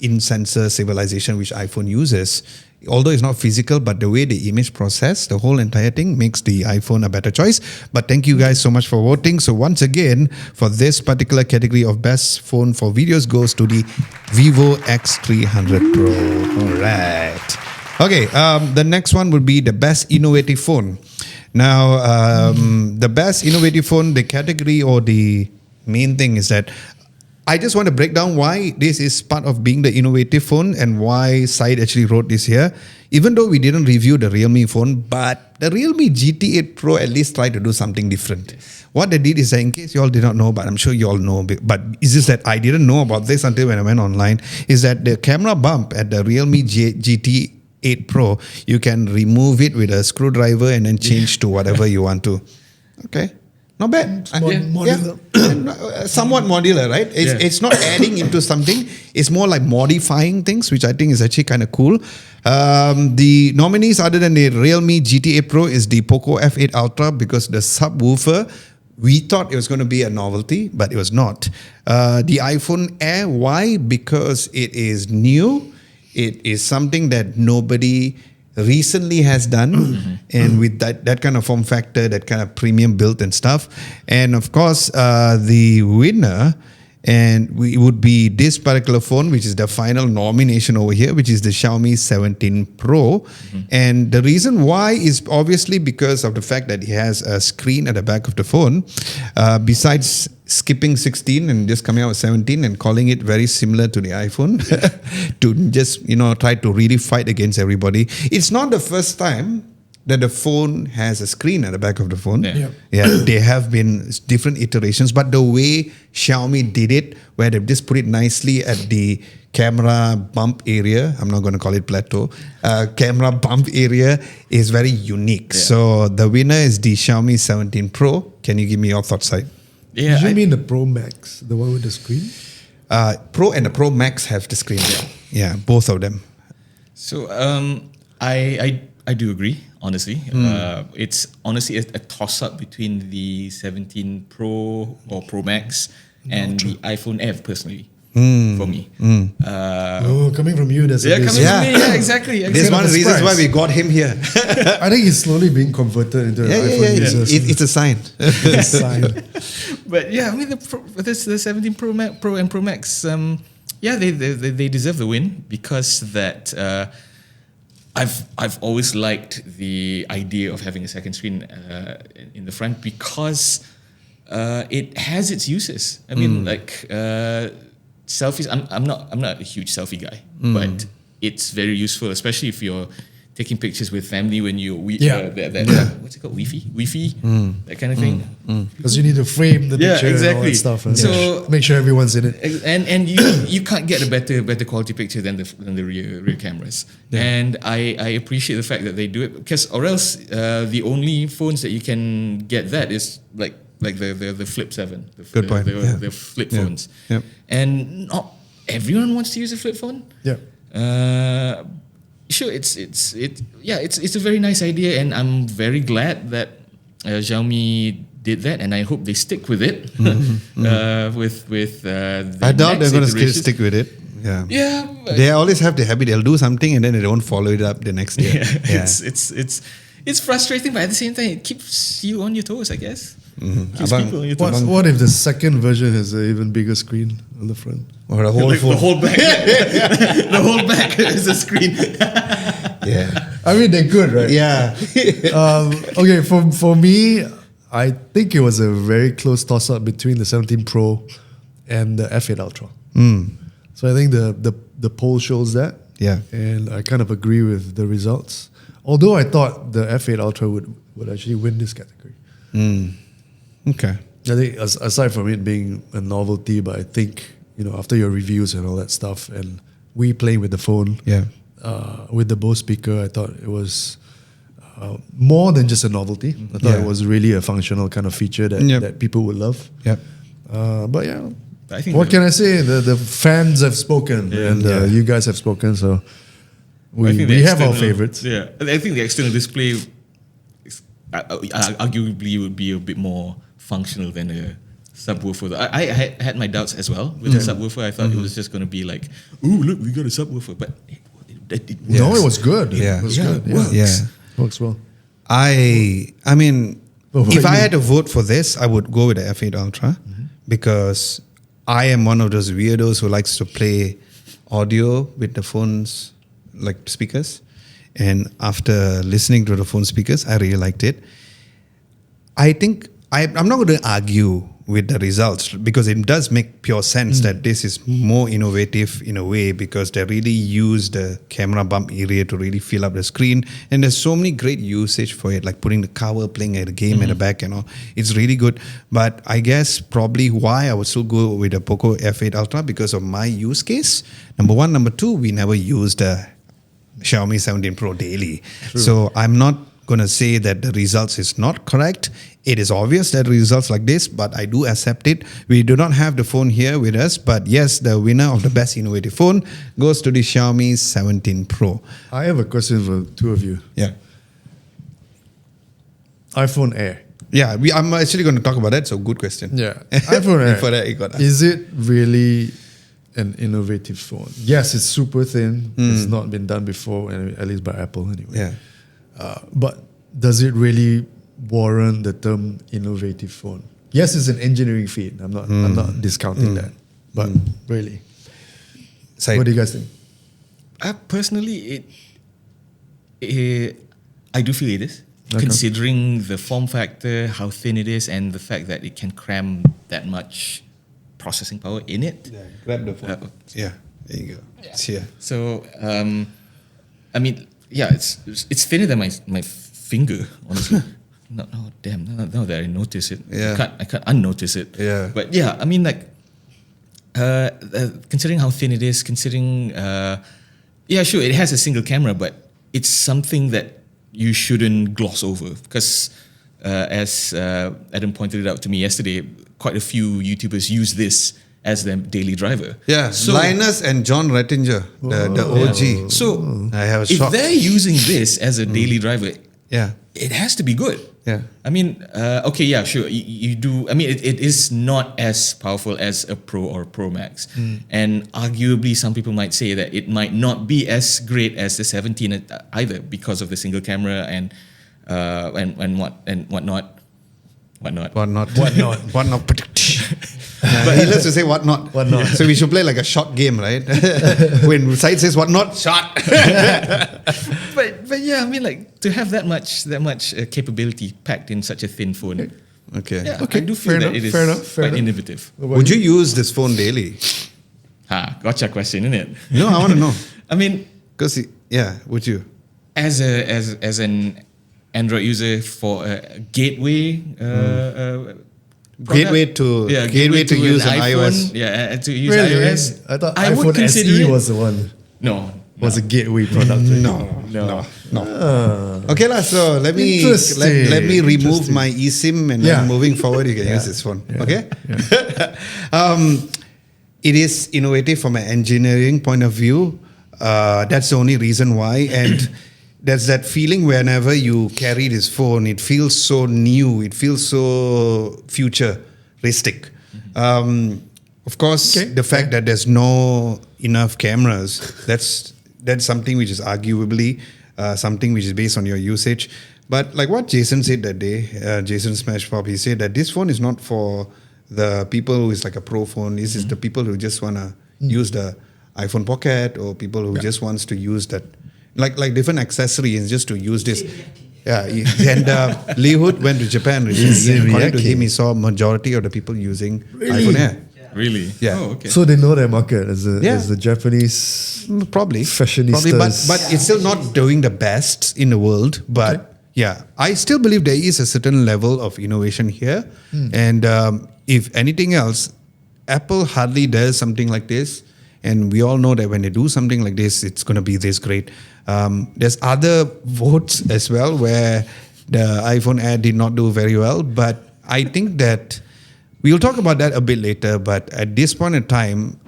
in-sensor stabilization which iPhone uses. Although it's not physical, but the way the image process, the whole entire thing makes the iPhone a better choice. But thank you guys so much for voting. So once again, for this particular category of best phone for videos goes to the Vivo X300 Pro. All right. Okay, the next one would be the best innovative phone. Now, the best innovative phone, the category or the main thing is that I just want to break down why this is part of being the innovative phone and why Syed actually wrote this here. Even though we didn't review the Realme phone, but the Realme GT8 Pro at least tried to do something different. What they did is that, in case you all did not know, but I'm sure you all know, but it's just that I didn't know about this until when I went online, is that the camera bump at the Realme GT8 Pro, you can remove it with a screwdriver and then change to whatever you want to. Okay. Not bad. Modular. Somewhat modular, right? It's not adding into something. It's more like modifying things, which I think is actually kind of cool. The nominees other than the Realme GT8 Pro is the Poco F8 Ultra, because the subwoofer, we thought it was going to be a novelty, but it was not. The iPhone Air, why? Because it is new. It is something that nobody recently has done, and with that kind of form factor, that kind of premium build and stuff. And of course, the winner it would be this particular phone, which is the final nomination over here, which is the Xiaomi 17 Pro. And the reason why is obviously because of the fact that it has a screen at the back of the phone. Besides skipping 16 and just coming out with 17 and calling it very similar to the iPhone to just, try to really fight against everybody. It's not the first time that the phone has a screen at the back of the phone. Yeah. There have been different iterations, but the way Xiaomi did it, where they just put it nicely at the camera bump area, I'm not going to call it plateau, camera bump area is very unique. Yeah. So the winner is the Xiaomi 17 Pro. Can you give me your thoughts, Syed? Yeah, Do you mean the Pro Max, the one with the screen? Pro and the Pro Max have the screen. Yeah, both of them. So I do agree, honestly. It's honestly a toss-up between the 17 Pro or Pro Max and the iPhone Air, personally, for me. Coming from you, that's a bit- Coming from me, exactly. This is one of the reasons why we got him here. I think he's slowly being converted into an iPhone user. It's a sign. It's a sign. But yeah, I mean, the 17 Pro and Pro Max, they deserve the win, because that I've always liked the idea of having a second screen in the front, because it has its uses. I mean, selfies. I'm not a huge selfie guy, but it's very useful, especially if you're taking pictures with family when you what's it called, Wi-Fi, that kind of thing. Because you need to frame the picture and all that stuff. And So make sure everyone's in it. And you can't get a better quality picture than the rear cameras. And I appreciate the fact that they do it, because or else the only phones that you can get that is like the Flip 7, Good point. the flip phones. Yep. And not everyone wants to use a flip phone. Yeah. Sure, it's a very nice idea, and I'm very glad that Xiaomi did that, and I hope they stick with it. With the I doubt they're going to iterations. stick with it. Yeah. Yeah, but They always have the habit, they'll do something and then they don't follow it up the next year. it's frustrating, but at the same time, it keeps you on your toes, I guess. Keeps Abang, people on your toes. What if the second version has an even bigger screen on the front? or the whole Like phone. the whole back, the whole back is a screen. Yeah. I mean, they're good, right? Yeah. Okay, for me, I think it was a very close toss-up between the 17 Pro and the F8 Ultra. So I think the poll shows that. Yeah. And I kind of agree with the results. Although I thought the F8 Ultra would actually win this category. Okay. I think aside from it being a novelty, but I think, after your reviews and all that stuff, and we playing with the phone, Yeah. with the Bose speaker, I thought it was more than just a novelty. I thought it was really a functional kind of feature that people would love. Yep. But yeah, I think what can I say? The fans have spoken, and you guys have spoken, so I think we the have our external- favorites. Yeah, I think the external display arguably would be a bit more functional than a subwoofer. I had my doubts as well with the subwoofer. I thought it was just going to be like, ooh, look, we got a subwoofer, but it No, it was good. Yeah. It was Yeah, good. it works. Yeah. Works well. I mean, What about if I you? had to vote for this, I would go with the F8 Ultra because I am one of those weirdos who likes to play audio with the phone's like speakers. And after listening to the phone speakers, I really liked it. I think I'm not going to argue with the results because it does make pure sense that this is more innovative in a way because they really use the camera bump area to really fill up the screen, and there's so many great usage for it, like putting the cover, playing a game at the back and all. It's really good. But I guess probably why I would still go with the Poco F8 Ultra because of my use case. Number one. Number two, we never used the Xiaomi 17 Pro daily. So I'm not going to say that the results is not correct. It is obvious that results like this, but I do accept it. We do not have the phone here with us, but yes, the winner of the best innovative phone goes to the Xiaomi 17 Pro. I have a question for two of you. Yeah. iPhone Air. Yeah, I'm actually going to talk about that, so good question. Yeah. iPhone Air. For that, you got Is it really an innovative phone? Yes, it's super thin. It's not been done before, at least by Apple anyway. Yeah. But does it really warrant the term innovative phone? Yes, it's an engineering feat. I'm not discounting that. But really, So what do you guys think? Personally, I do feel it is. Okay. Considering the form factor, how thin it is, and the fact that it can cram that much processing power in it. Yeah, grab the phone. Yeah, there you go. It's here. So, I mean, yeah, it's thinner than my finger, honestly. No, damn, now that I notice it, Yeah. I can't unnotice it. Yeah. But yeah, I mean, like, considering how thin it is, considering, yeah, sure, it has a single camera, but it's something that you shouldn't gloss over because, as Adam pointed it out to me yesterday, quite a few YouTubers use this as their daily driver. Yeah, So, Linus and John Rettinger, the OG. so I have a if shock. they're using this as a daily driver, Yeah, it has to be good. yeah. I mean, okay, yeah, sure. You do. I mean, it is not as powerful as a Pro or Pro Max, and arguably, some people might say that it might not be as great as the 17 either because of the single camera and whatnot. What not? What not? But he loves to say what not. What not? So we should play like a shot game, right? When Syed says what not, shot. But yeah, I mean, like to have that much capability packed in such a thin phone. Okay. Yeah, Okay, I do feel fair that enough, it is fair enough, fair quite enough. innovative. Would you use this phone daily? Gotcha question, isn't it? No, I want to know. I mean, Because yeah, would you? as an Android user for a gateway Gateway to use an iOS. Yeah, to use Really? iOS. I thought I would iPhone consider SE it. was the one. Was a gateway product. No. Okay, lah. So let me Interesting. let me remove Interesting. my eSIM and Yeah. then moving forward, you can use this phone. Okay. It is innovative from an engineering point of view. That's the only reason why. And there's that feeling whenever you carry this phone, it feels so new. It feels so futuristic. Of course, Okay. the fact that there's no enough cameras, that's something which is arguably something which is based on your usage. But like what Jason said that day, Jason Smash Pop, he said that this phone is not for the people who is like a pro phone. This is the people who just want to use the iPhone Pocket, or people who just wants to use that, like different accessories just to use this. Yeah, and Lee Hood went to Japan recently. And according to him, he saw majority of the people using iPhone Air. Really? Yeah. Oh, okay. So they know their market as Yeah. the Japanese Probably, fashionistas. but it's still not doing the best in the world. But yeah, I still believe there is a certain level of innovation here, and if anything else, Apple hardly does something like this, and we all know that when they do something like this, it's going to be this great. There's other votes as well where the iPhone Air did not do very well, but I think that we'll talk about that a bit later. But at this point in time,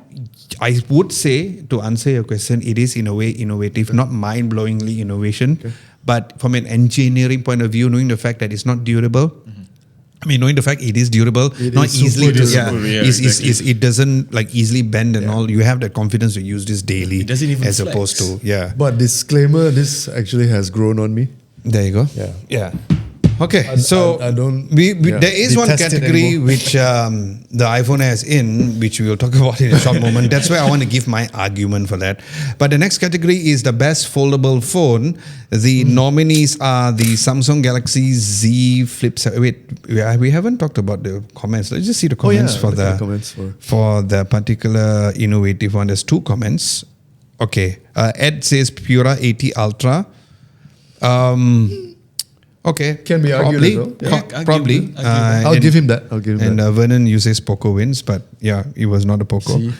I would say, to answer your question, it is in a way innovative, not mind-blowingly innovation, but from an engineering point of view, knowing the fact that it's not durable. I mean, knowing the fact it is durable, It not is easily, super durable. Yeah, exactly. it doesn't like easily bend and all. You have that confidence to use this daily, It doesn't even as flex. opposed to But disclaimer, this actually has grown on me. There you go. Yeah. Okay, so I don't there is one detest it category anymore. which the iPhone has in, which we will talk about in a short moment. That's where I want to give my argument for that. But the next category is the best foldable phone. The nominees are the Samsung Galaxy Z Flip 7. Wait, we haven't talked about the comments. Let's just see the comments for look at the comments for the particular innovative one. There's 2 comments. Okay, Ed says Pura 80 Ultra. Okay, Can be argued probably, as well. Yeah. pro- probably. Arguable. I'll And- give him that. I'll give him And that. Vernon uses Poco wins, but yeah, it was not a Poco. See?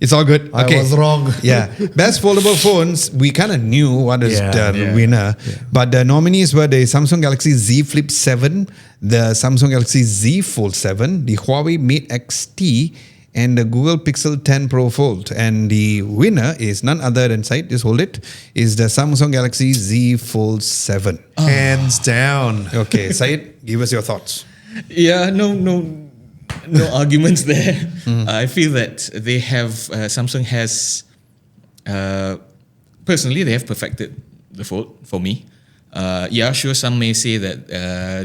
It's all good. I Okay. was wrong. Yeah, best foldable phones. We kind of knew what is Yeah. the Yeah. winner, but the nominees were the Samsung Galaxy Z Flip 7, the Samsung Galaxy Z Fold 7, the Huawei Mate XT, and the Google Pixel 10 Pro Fold. And the winner is none other than, just hold it, is the Samsung Galaxy Z Fold 7. Hands down. Okay, Syed, give us your thoughts. Yeah, no arguments there. I feel that they have Samsung has personally they have perfected the fold for me. Yeah, sure. Some may say that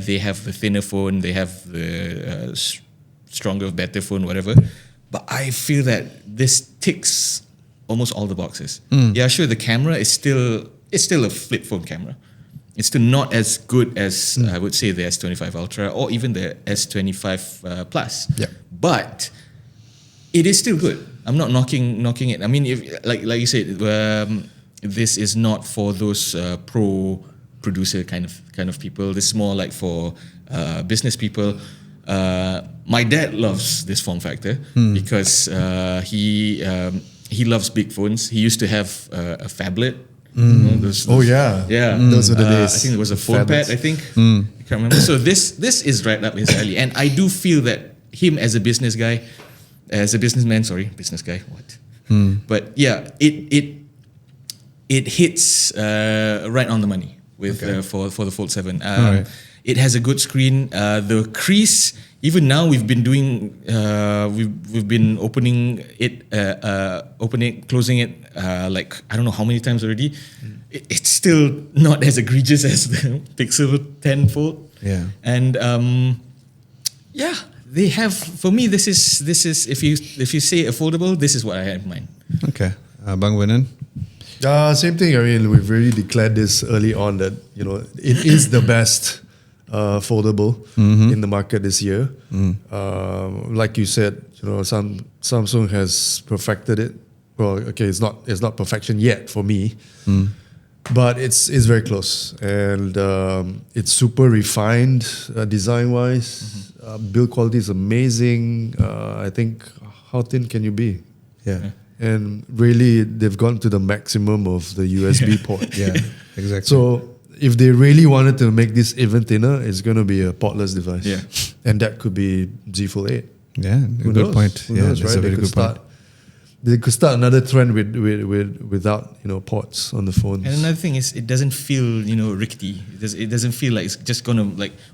they have the thinner phone, they have the stronger, better phone, whatever. But I feel that this ticks almost all the boxes. Yeah, sure. The camera is still a flip phone camera. It's still not as good as I would say the S25 Ultra or even the S25 Plus. Yeah. But it is still good. I'm not knocking it. I mean, if like you said, this is not for those pro producer kind of people. This is more like for business people. My dad loves this form factor because he loves big phones. He used to have a phablet. Oh yeah. Yeah, Those were the days. I think there was a phone Phablets. pad. I think I can't remember. So this is right up his alley, and I do feel that him as a business guy, as a businessman, business guy. What? But yeah, it hits right on the money with for the Fold 7. Alright. It has a good screen. The crease, even now we've been doing, we've been opening it, closing it, like I don't know how many times already. It's still not as egregious as the Pixel 10 Fold. Yeah. And yeah, they have. For me, this is if you say affordable, this is what I have in mind. Okay, Bang Vernon. Same thing. I mean, we've really declared this early on that it is the best foldable in the market this year. Like you said, Samsung has perfected it. Well, okay, it's not perfection yet for me, but it's very close, and it's super refined design wise. Build quality is amazing. I think, how thin can you be? Yeah. And really, they've gone to the maximum of the USB port. Yeah, exactly. So if they really wanted to make this even thinner, it's going to be a portless device. Yeah. And that could be Z Fold 8. Yeah, Who good knows? point. Who Yeah, knows, that's right? a very They could good point. start. They could start another trend without ports on the phones. And another thing is, it doesn't feel rickety. It doesn't feel like it's just gonna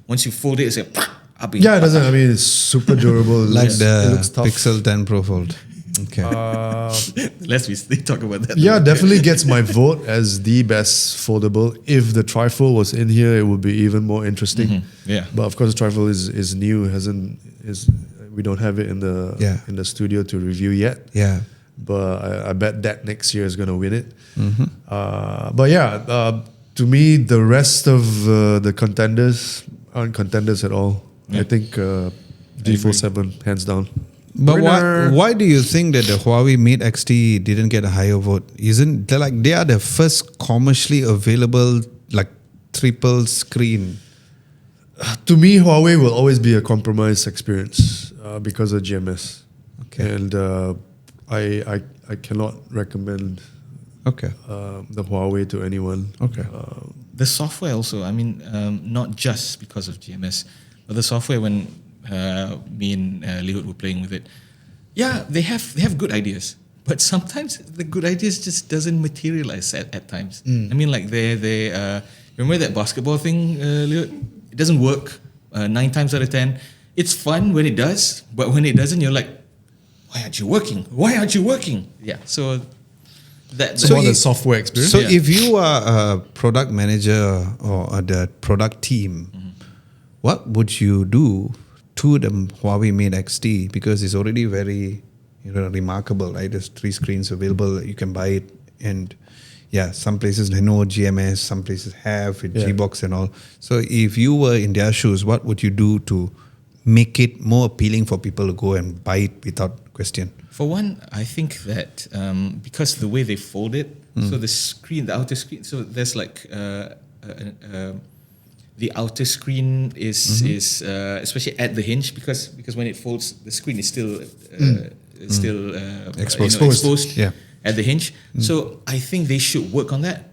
once you fold it, it's like up. Yeah, it doesn't. I mean, it's super durable. Like it the looks tough. Pixel 10 Pro Fold. Okay. Let's talk about that. Yeah, definitely gets my vote as the best foldable. If the trifold was in here, it would be even more interesting. Yeah. But of course, the trifold is new. We don't have it in the studio to review yet. Yeah. But I bet that next year is going to win it. But yeah, to me, the rest of the contenders aren't contenders at all. Yeah. I think agree. G47, hands down. But Winner. why do you think that the Huawei Mate XT didn't get a higher vote? Isn't they are the first commercially available like triple screen? To me, Huawei will always be a compromise experience because of GMS. Okay. And I cannot recommend Okay. the Huawei to anyone. Okay. The software also, I mean, not just because of GMS, but the software when me and Lihut were playing with it, yeah, they have good ideas, but sometimes the good ideas just doesn't materialize at times. I mean, like they remember that basketball thing, Lihut? It doesn't work 9 times out of 10. It's fun when it does, but when it doesn't, you're like, why aren't you working? Why aren't you working? Yeah, so that. So more the if- software experience. So Yeah. if you are a product manager or the product team, what would you do to the Huawei Mate XT? Because it's already very remarkable, right? There's 3 screens available. You can buy it, and yeah, some places know GMS, some places have with Yeah. Gbox and all. So if you were in their shoes, what would you do to make it more appealing for people to go and buy it without question? For one, I think that because the way they fold it, so the screen, the outer screen, so there's like the outer screen is especially at the hinge because when it folds, the screen is still Exposed. exposed Yeah. at the hinge. So I think they should work on that.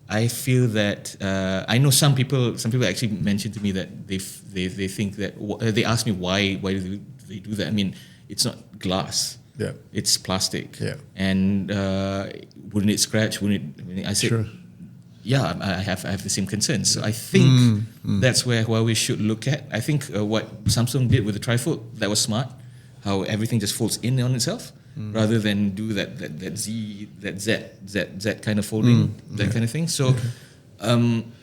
I feel that I know some people actually mentioned to me that they think that they asked me why do they do that. I mean, it's not glass. Yeah. It's plastic. Yeah. And wouldn't it scratch? I said, Sure. yeah, I have the same concerns. So I think that's where Huawei should look at. I think what Samsung did with the trifold, that was smart. How everything just folds in on itself rather than do that Z kind of folding, that kind of thing. So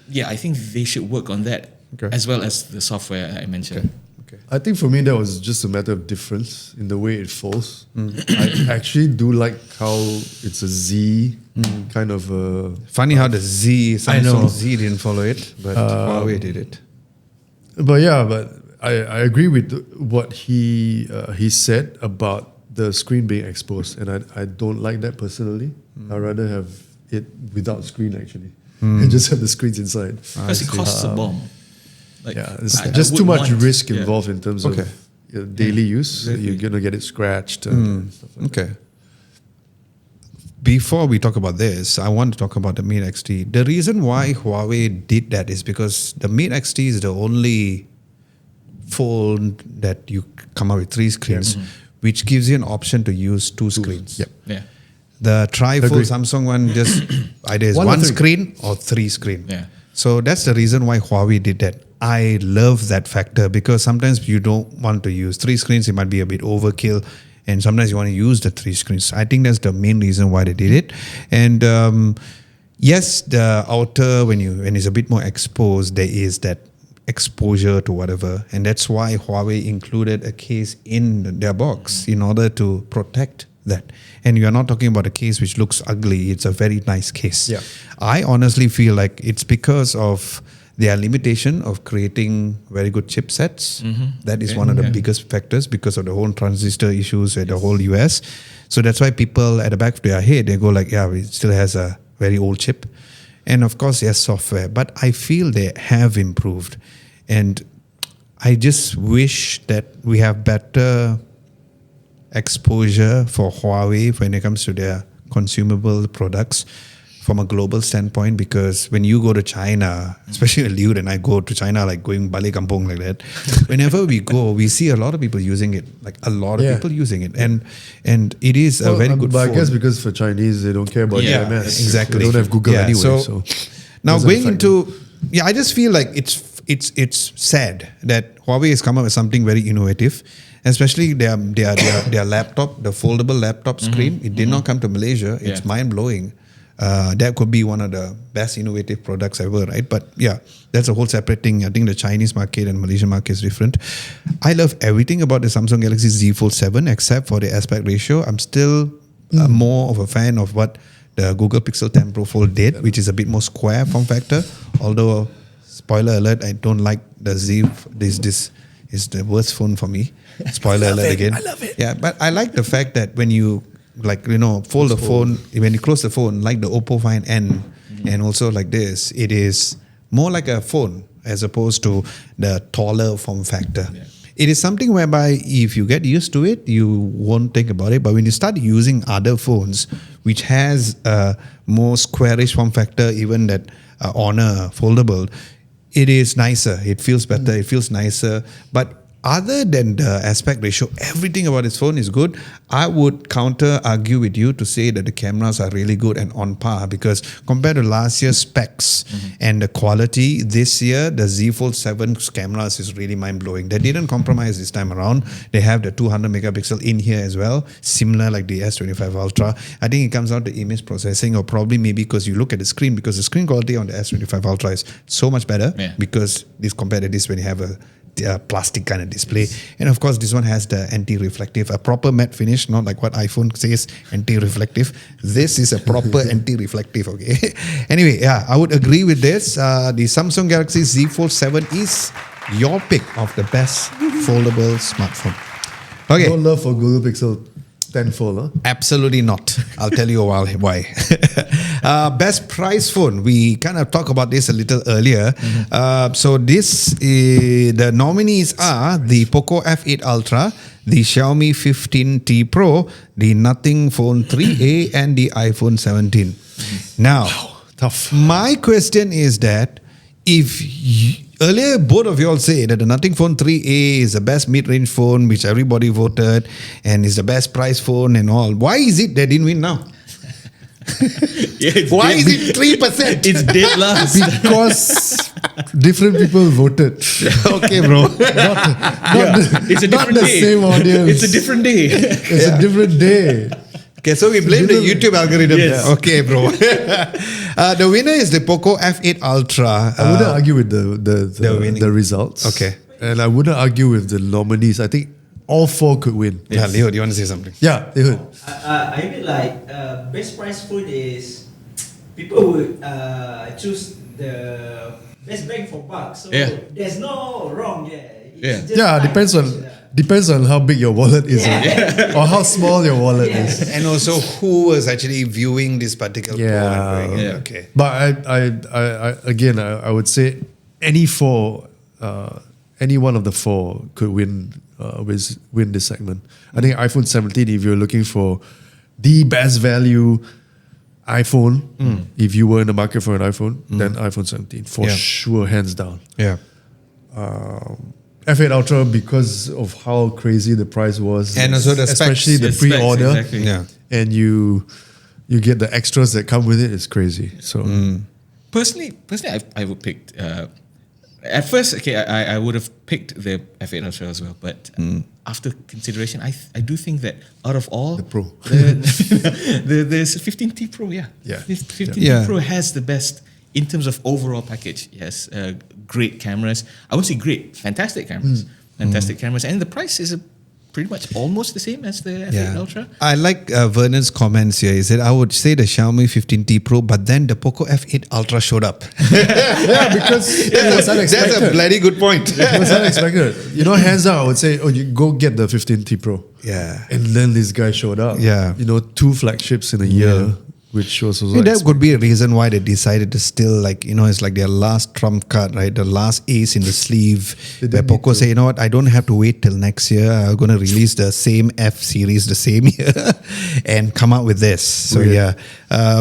yeah, I think they should work on that Okay. as well as the software I mentioned. Okay. I think for me that was just a matter of difference in the way it folds. I actually do like how it's a Z kind of. Funny how the I know. Samsung Z didn't follow it, but Huawei did it. But yeah, but I agree with what he said about the screen being exposed, and I don't like that personally. I'd rather have it without screen actually, and just have the screens inside. Because it costs a bomb. Like, Yeah, it's I just too wouldn't much want- risk yeah. involved in terms Okay. of daily use. exactly. You're gonna get it scratched. And stuff like Okay. Before we talk about this, I want to talk about the Mate XT. The reason why Huawei did that is because the Mate XT is the only phone that you come out with 3 screens, which gives you an option to use 2 screens. Yep. Yeah. The trifold Agree. Samsung one just either is One or 1 3. screen or 3 screen. Yeah. So that's the reason why Huawei did that. I love that factor because sometimes you don't want to use 3 screens. It might be a bit overkill. And sometimes you want to use the 3 screens. I think that's the main reason why they did it. And yes, the outer, when it's a bit more exposed, there is that exposure to whatever. And that's why Huawei included a case in their box in order to protect that. And you're not talking about a case which looks ugly. It's a very nice case. Yeah. I honestly feel like it's because of their limitation of creating very good chipsets. That is one of the biggest factors because of the whole transistor issues at the whole US. So that's why people at the back of their head, they go like, yeah, it still has a very old chip. And of course, yes, software. But I feel they have improved. And I just wish that we have better exposure for Huawei when it comes to their consumable products from a global standpoint, because when you go to China, especially Liu and I go to China, like going balik kampung like that, whenever we go, we see a lot of people using it, like a lot of Yeah. people using it. And it is a very good But phone. I guess because for Chinese, they don't care about Yeah, GMS. exactly. They don't have Google Yeah, anyway. so- So, Now doesn't going affect into I just feel like it's sad that Huawei has come up with something very innovative, especially their laptop, the foldable laptop screen. It did not come to Malaysia. It's Yeah. mind blowing. That could be one of the best innovative products ever, right? But yeah, that's a whole separate thing. I think the Chinese market and Malaysian market is different. I love everything about the Samsung Galaxy Z Fold 7 except for the aspect ratio. I'm still more of a fan of what the Google Pixel 10 Pro Fold did, which is a bit more square form factor. Although, spoiler alert, I don't like the Z. This is the worst phone for me. Spoiler alert again. I love it. Yeah, but I like the fact that when you fold the phone, when you close the phone, like the Oppo Find N, and also like this, it is more like a phone as opposed to the taller form factor. Yeah. It is something whereby if you get used to it, you won't think about it. But when you start using other phones, which has a more squarish form factor, even that Honor Foldable, it is nicer. It feels better. It feels nicer. But other than the aspect ratio, everything about this phone is good. I would counter argue with you to say that the cameras are really good and on par, because compared to last year's specs and the quality, this year the Z Fold 7's cameras is really mind-blowing. They didn't compromise this time around. They have the 200 megapixel in here as well, similar like the S25 Ultra. I think it comes down to image processing, or probably maybe because you look at the screen, because the screen quality on the S25 Ultra is so much better, because this compared to this when you have a plastic kind of display. And of course, this one has the anti-reflective, a proper matte finish, not like what iPhone says, anti-reflective. This is a proper anti-reflective, okay? Anyway, yeah, I would agree with this. The Samsung Galaxy Z Fold 7 is your pick of the best foldable smartphone. Okay. No love for Google Pixel 10 Fold, huh? Absolutely not. I'll tell you why. Best price phone. We kind of talked about this a little earlier. So the nominees are the Poco F8 Ultra, the Xiaomi 15T Pro, the Nothing Phone 3A, and the iPhone 17. Now, Tough. my question is that earlier, both of you all say that the Nothing Phone 3A is the best mid-range phone, which everybody voted, and is the best price phone and all. Why is it they didn't win now? Why is it 3%? It's dead last. Because different people voted. Okay, bro. It's a Not different the day. same audience. It's a different day. It's a different day. Okay, so we blame the YouTube algorithm. Yes. Okay, bro. The winner is the Poco F8 Ultra. I wouldn't argue with the results. Okay. And I wouldn't argue with the nominees. I think all four could win. Yeah, Leo, do you want to say something? Yeah, they would. I feel like best price food is people would choose the best bang for buck. So there's no wrong. It's just Yeah, like- depends on how big your wallet is, or how small your wallet is. And also who was actually viewing this particular Yeah. poll. Okay. But I would say any one of the four could win this segment. I think iPhone 17, if you're looking for the best value iPhone, if you were in the market for an iPhone, then iPhone 17 for sure, hands down. Yeah. F8 Ultra, because of how crazy the price was, And also the specs. especially the The specs, pre-order, exactly. Yeah. and you get the extras that come with it. It's crazy. So Personally, I would pick. At first, I would have picked the F8 Ultra as well, but after consideration, I do think that out of all The Pro. the 15T Pro, Yeah. 15T Yeah. Pro has the best in terms of overall package. Yes, great cameras. I wouldn't say great, fantastic cameras, and the price is pretty much almost the same as the F8 Ultra. I like Vernon's comments here. He said, I would say the Xiaomi 15T Pro, but then the Poco F8 Ultra showed up. yeah, because it was unexpected. That's a bloody good point. It was unexpected. Hands down, I would say, you go get the 15T Pro. Yeah. And then this guy showed up. Yeah. 2 flagships in a year, which was also That could be a reason why they decided to still it's like their last trump card, right? The last ace in the sleeve. They Where didn't Poco need to. say, you know what, I don't have to wait till next year. I'm going to release the same F series the same year and come out with this. So Weird.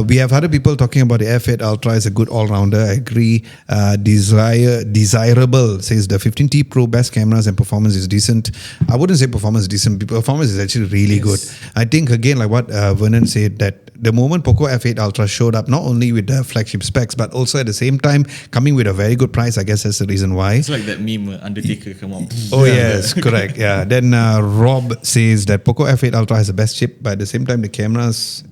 we have other people talking about the F8 Ultra is a good all-rounder. I agree. Desirable says the 15T Pro best cameras and performance is decent. I wouldn't say performance is decent. Performance is actually really good. I think, again, like what Vernon said, that the moment Poco F8 Ultra showed up, not only with the flagship specs, but also at the same time coming with a very good price. I guess that's the reason why. It's like that meme, Undertaker come on. Oh yes, correct. Yeah. Then Rob says that Poco F8 Ultra has the best chip, but at the same time the cameras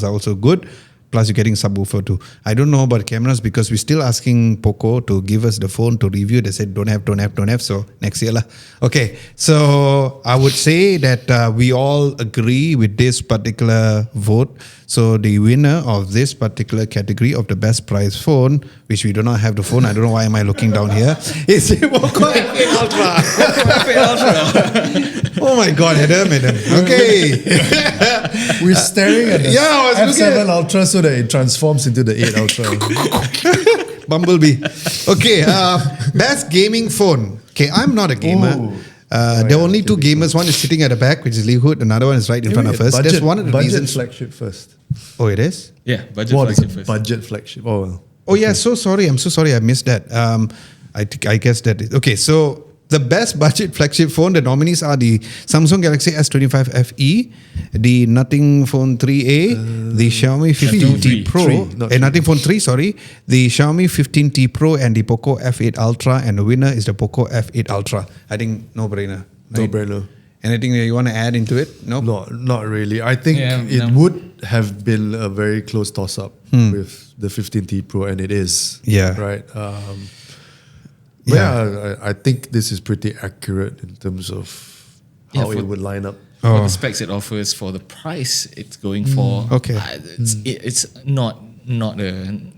are also good. plus you're getting subwoofer too. I don't know about cameras because we're still asking Poco to give us the phone to review. They said don't have. So next year lah. Okay, so I would say that we all agree with this particular vote. So the winner of this particular category of the best price phone, which we do not have the phone, I don't know why am I looking down here, is the Poco F8 Ultra. Oh my God, Adam. Okay. We're staring at the F7 Ultra so that it transforms into the 8 Ultra. Bumblebee. Okay, best gaming phone. Okay, I'm not a gamer. There are only two gamers. One is sitting at the back, which is Lee Hood. Another one is right in front of us. That's one of the reasons. Flagship first. Oh, it is? Yeah, budget What flagship is first. budget flagship? Oh, well. Oh, yeah. So sorry. I'm so sorry. I missed that. I guess that is. Okay, so the best budget flagship phone, the nominees are the Samsung Galaxy S25 FE, the Nothing Phone 3A, the Xiaomi 15T Pro, Nothing Phone 3, sorry, the Xiaomi 15T Pro and the Poco F8 Ultra, and the winner is the Poco F8 Ultra. I think no-brainer. No brainer. Anything that you want to add into it? Nope. No, not really. I think it would have been a very close toss-up with the 15T Pro, and it is. Yeah. Right. I think this is pretty accurate in terms of how it would line up. For the specs it offers, for the price it's going for. Okay. It's not a...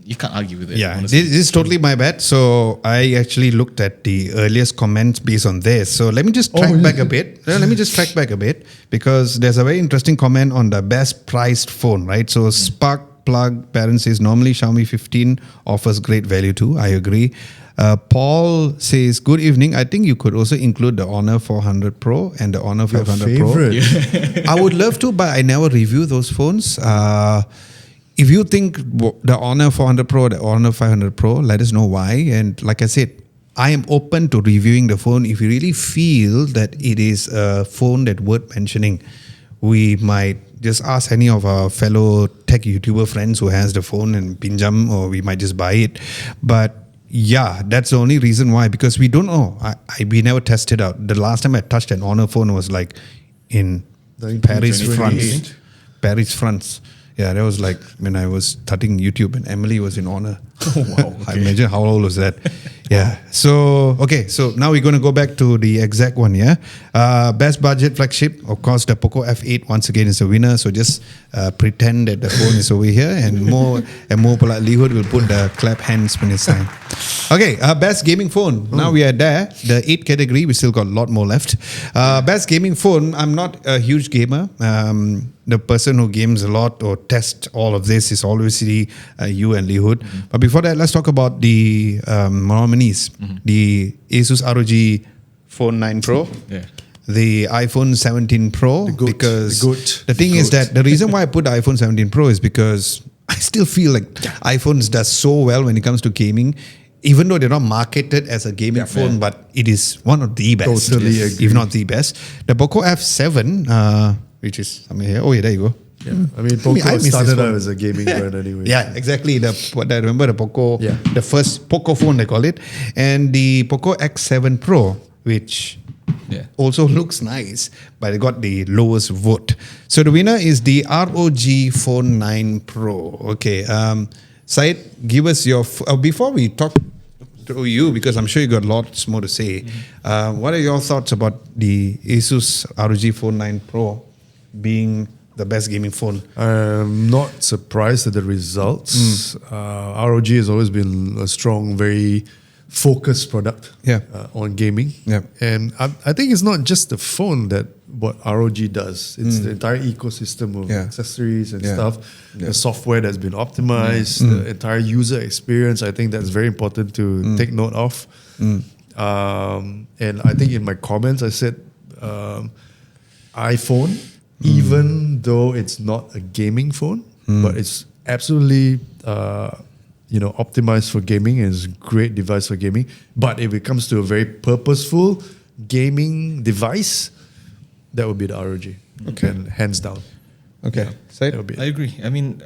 You can't argue with it. Yeah, honestly. this is totally my bad. So I actually looked at the earliest comments based on this. So let me just track back a bit. Let me just track back a bit because there's a very interesting comment on the best priced phone, right? So Spark Plug Parent says normally Xiaomi 15 offers great value too. I agree. Paul says, good evening. I think you could also include the Honor 400 Pro and the Honor 500 Pro. I would love to, but I never review those phones. If you think the Honor 400 Pro, the Honor 500 Pro, let us know why. And like I said, I am open to reviewing the phone. If you really feel that it is a phone that worth mentioning, we might just ask any of our fellow tech YouTuber friends who has the phone and pinjam, or we might just buy it. But yeah, that's the only reason why, because we don't know. We never tested out. The last time I touched an Honor phone was like in Paris, France. Paris, France. Yeah, that was like when I was starting YouTube and Emily was in Honor. Oh, wow. Okay. I imagine how old was that? Yeah. So, okay. So now we're going to go back to the exact one, yeah? Best budget flagship, of course, the Poco F8 once again is the winner. So just pretend that the phone is over here and more politely Hood will put the clap hands when it's time. Okay, best gaming phone. Now we are there. The 8 category, we still got a lot more left. Best gaming phone, I'm not a huge gamer. The person who games a lot or tests all of this is obviously you and Lee Hood. But before that, let's talk about the nominees. The Asus ROG Phone 9 Pro. Yeah. The iPhone 17 Pro. Because the thing is that the reason why I put the iPhone 17 Pro is because I still feel like iPhones does so well when it comes to gaming. Even though they're not marketed as a gaming phone, but it is one of the best. Totally agree. If not the best. The Poco F7, which is somewhere here. Oh yeah, there you go. Yeah. I mean, Poco started out as a gaming brand anyway. Yeah, exactly. What I remember the Poco, the first Poco phone they call it, and the Poco X7 Pro, which also looks nice, but it got the lowest vote. So the winner is the ROG Phone 9 Pro. Okay, Syed, give us your before we talk to you, because I'm sure you got lots more to say. What are your thoughts about the Asus ROG Phone 9 Pro being the best gaming phone? I'm not surprised at the results. ROG has always been a strong, very focused product on gaming. Yeah. And I think it's not just the phone that what ROG does. It's the entire ecosystem of accessories and stuff, the software that's been optimized, the entire user experience. I think that's very important to take note of. And I think in my comments, I said iPhone, even though it's not a gaming phone, but it's absolutely optimized for gaming and is a great device for gaming. But if it comes to a very purposeful gaming device, that would be the ROG. Okay, and hands down. Okay, I agree. I mean,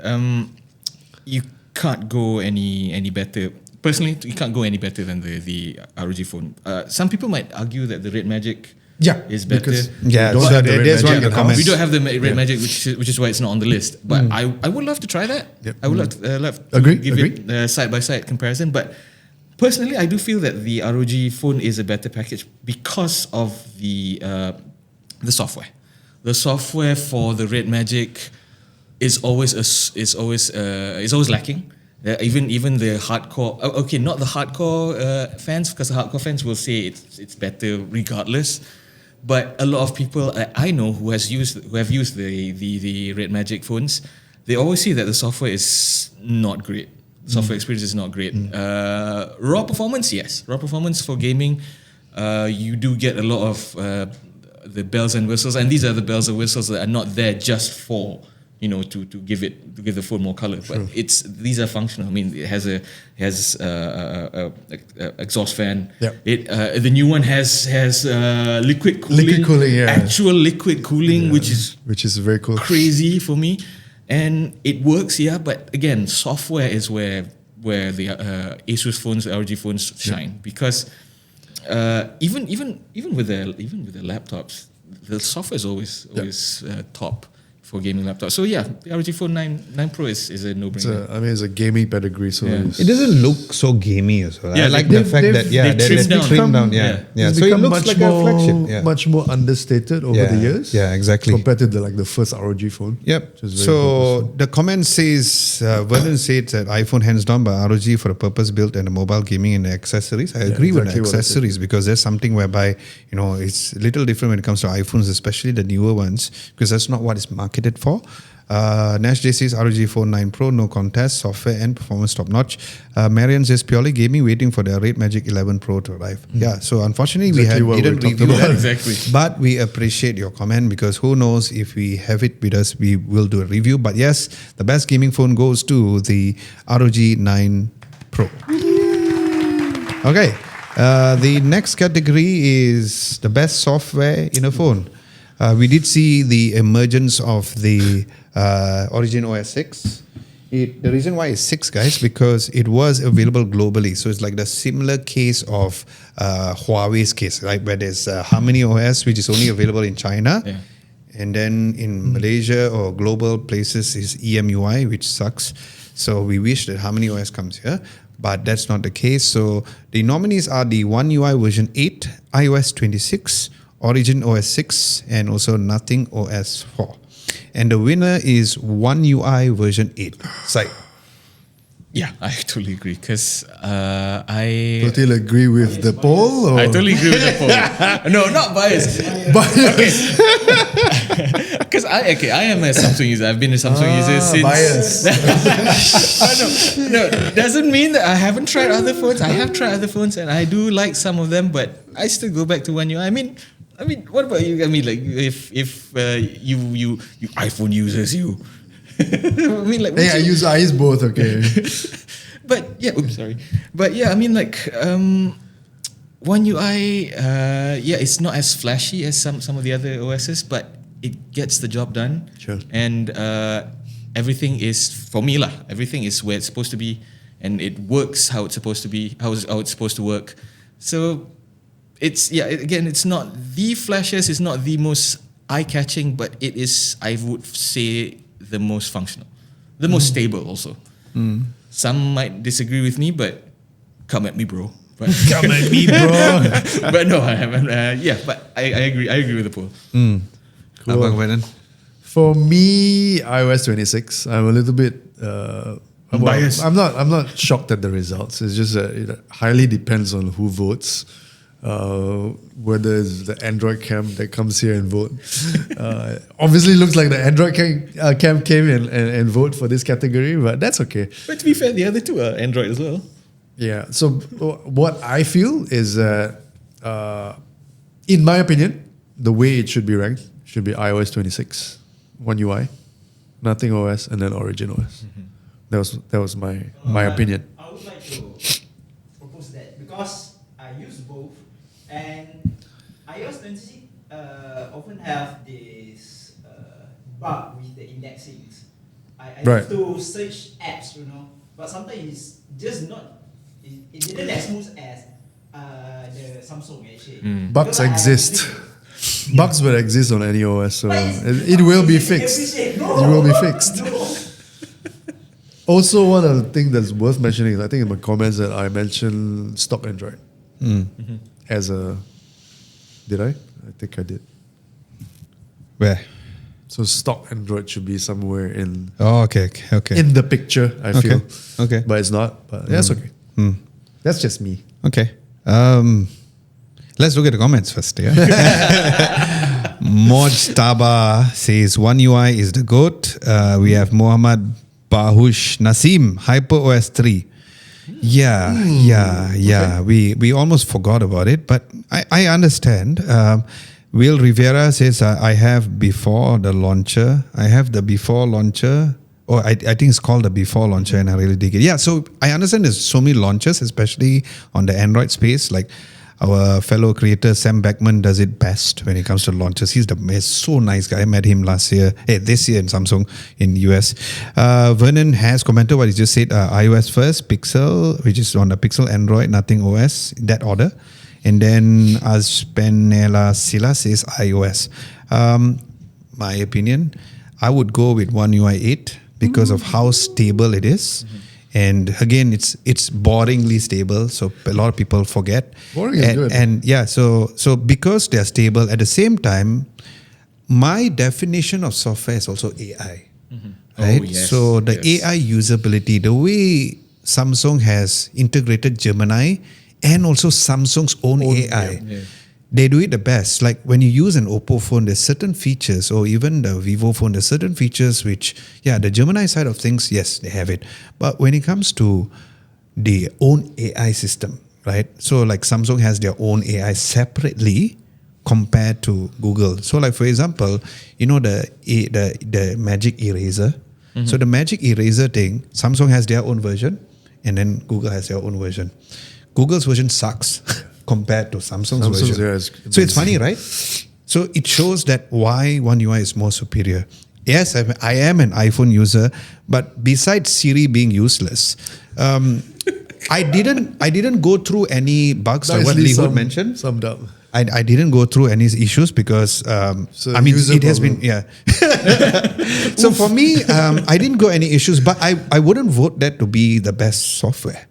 you can't go any better. Personally, you can't go any better than the ROG phone. Some people might argue that the Red Magic Yeah, is better. because Yeah, don't so have the red there's magic one in the in-house. comments. We don't have the red magic, which is why it's not on the list. But I would love to try that. Yep. I would love to Agree, give it side by side comparison. But personally, I do feel that the ROG phone is a better package because of the software. The software for the red magic is always lacking. Even the hardcore, okay, not the hardcore fans, because the hardcore fans will say it's better regardless. But a lot of people I know who have used the Red Magic phones, they always say that the software is not great. Software experience is not great. Raw performance, yes. Raw performance for gaming, you do get a lot of the bells and whistles, and these are the bells and whistles that are not there just for to give the phone more color, but these are functional. I mean, it has a exhaust fan. Yep. The new one has liquid cooling, actual liquid cooling, which is very cool, crazy for me, and it works. Yeah, but again, software is where the Asus phones, the ROG phones shine, because even with the laptops, the software is always top for gaming laptops. So yeah, the ROG Phone 9 Pro is a no-brainer. It's a gaming pedigree, so it doesn't look so gamey as well. Yeah, I like the fact that they've trimmed down. Yeah. It's So it become looks like a flagship. much more understated over the years. Yeah, exactly. Compared to the first ROG phone. Yep. which is very So purposeful. the comment says, Vernon said that iPhone hands down by ROG for a purpose built and the mobile gaming and the accessories. I agree with the exactly what I said. accessories, because there's something whereby, it's a little different when it comes to iPhones, especially the newer ones, because that's not what it's marketed for. Nash J says ROG Phone 9 Pro, no contest, software and performance top notch. Marian says purely gaming, waiting for the Red Magic 11 Pro to arrive. Yeah, so unfortunately Exactly what we didn't talked review about. that. Exactly. But we appreciate your comment, because who knows, if we have it with us, we will do a review. But yes, the best gaming phone goes to the ROG 9 Pro. Okay, the next category is the best software in a phone. We did see the emergence of the Origin OS 6. The reason why it's 6, guys, because it was available globally. So it's like the similar case of Huawei's case, right? Where there's Harmony OS, which is only available in China. Yeah. And then in Malaysia or global places is EMUI, which sucks. So we wish that Harmony OS comes here, but that's not the case. So the nominees are the One UI version 8, iOS 26, Origin OS 6, and also Nothing OS 4. And the winner is One UI version 8. Sai. Yeah, I totally agree, because I Totally agree with the poll? Or? I totally agree with the poll. No, not biased. Because I am a Samsung user. I've been a Samsung user since. Bias. No, it doesn't mean that I haven't tried other phones. I have tried other phones, and I do like some of them, but I still go back to One UI. I mean, what about you? I mean, like if you iPhone users, you. I mean, like. Hey, I use both, okay. But yeah, oops, sorry. But yeah, I mean, like One UI, it's not as flashy as some of the other OSs, but it gets the job done. Sure. And everything is, for me lah, everything is where it's supposed to be, and it works how it's supposed to be, how it's supposed to work. So it's not the flashiest, it's not the most eye-catching, but it is, I would say, the most functional, the most stable also. Some might disagree with me, but come at me, bro. But Come at me, bro. but no, I haven't. But I agree. I agree with the poll. How about Vernon? For me, iOS 26. I'm a little bit biased. I'm not shocked at the results. It's just that it highly depends on who votes. Whether it's the Android camp that comes here and vote. Obviously, looks like the Android camp came and vote for this category, but that's okay. But to be fair, the other two are Android as well. Yeah. So what I feel is that, in my opinion, the way it should be ranked should be iOS 26, One UI, Nothing OS, and then Origin OS. That was my opinion. I would like to propose that, because I use both, and iOS 26 often have this bug with the indexings. I Right. used to search apps, but sometimes it's just not. It didn't as smooth as the Samsung actually. Bugs Because I exist. Bugs will exist on any OS, so But it will be fixed. It It will be fixed. Also, one other thing that's worth mentioning is I think in my comments that I mentioned stock Android as a. Did I? I think I did. Where? So stock Android should be somewhere in Oh, okay. in the picture. I Okay. feel. Okay. But it's not. But that's okay. That's just me. Okay. Let's look at the comments first. Yeah. Moj Taba says One UI is the GOAT. We have Muhammad Bahush Nasim, HyperOS 3. Yeah. Okay. We almost forgot about it, but I understand. Will Rivera says I have before the launcher. I have the before launcher. Or I think it's called the before launcher, and I really dig it. Yeah, so I understand there's so many launchers, especially on the Android space. Like our fellow creator Sam Beckman does it best when it comes to launchers. He's so nice guy. I met him this year in Samsung in US. Vernon has commented what he just said. iOS first, Pixel, which is on the Pixel Android, nothing OS, in that order. And then Aspenela Sila says iOS. My opinion, I would go with One UI 8 because of how stable it is. And again, it's boringly stable, so a lot of people forget. Boring is good. And yeah, so because they're stable, at the same time, my definition of software is also AI. Right? Oh, yes. So the AI usability, the way Samsung has integrated Gemini and also Samsung's own AI. They do it the best. Like when you use an Oppo phone, there's certain features, or even the Vivo phone, there's certain features which, the Gemini side of things, yes, they have it. But when it comes to the own AI system, right? So like Samsung has their own AI separately compared to Google. So like for example, the Magic Eraser. So the Magic Eraser thing, Samsung has their own version, and then Google has their own version. Google's version sucks compared to Samsung's version. So it's funny, right? So it shows that why One UI is more superior. Yes, I am an iPhone user, but besides Siri being useless, I didn't go through any bugs like what Lee Hood mentioned. Summed up. I didn't go through any issues because it has been So for me, I didn't go any issues, but I wouldn't vote that to be the best software.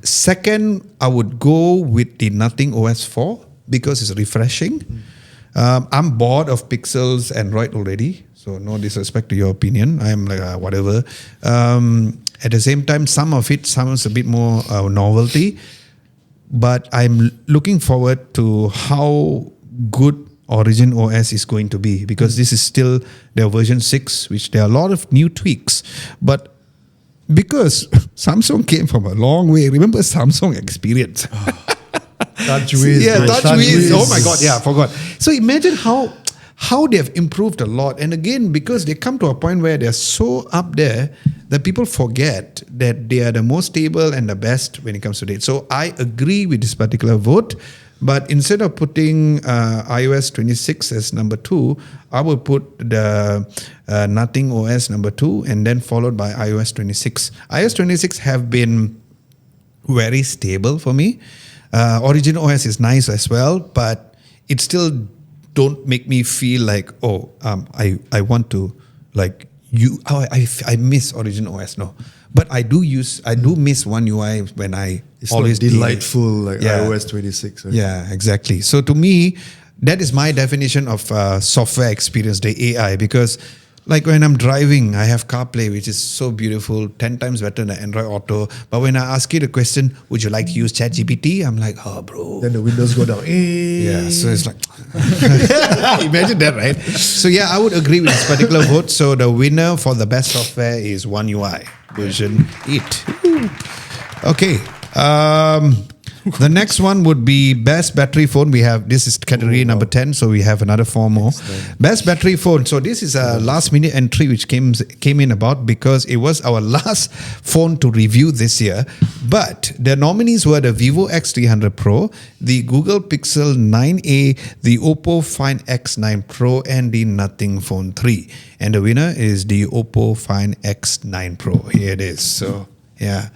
Second, I would go with the Nothing OS 4 because it's refreshing. I'm bored of Pixel's Android already, so no disrespect to your opinion. I'm like whatever. At the same time, some of it sounds a bit more novelty, but I'm looking forward to how good Origin OS is going to be because this is still their version 6, which there are a lot of new tweaks, but because Samsung came from a long way. Remember Samsung Experience? TouchWiz. TouchWiz. Oh my God, I forgot. So imagine how they have improved a lot. And again, because they come to a point where they're so up there that people forget that they are the most stable and the best when it comes to data. So I agree with this particular vote. But instead of putting iOS 26 as number 2, I would put the Nothing OS number 2 and then followed by iOS 26. iOS 26 have been very stable for me. Origin OS is nice as well, but it still don't make me feel like, I want to like I miss Origin OS. No. But I do miss One UI when it's always delightful like iOS 26. Right? Yeah, exactly. So to me, that is my definition of software experience, the AI, because like when I'm driving, I have CarPlay, which is so beautiful, 10 times better than Android Auto. But when I ask you the question, would you like to use ChatGPT? I'm like, oh, bro. Then the windows go down. Yeah, so it's like, imagine that, right? So yeah, I would agree with this particular vote. So the winner for the best software is One UI version 8. Okay. The next one would be best battery phone. We have, this is category number 10, so we have another 4 more. Best battery phone. So this is a last minute entry which came in about because it was our last phone to review this year. But the nominees were the Vivo X300 Pro, the Google Pixel 9a, the Oppo Find X9 Pro, and the Nothing Phone 3. And the winner is the Oppo Find X9 Pro. Here it is. So yeah.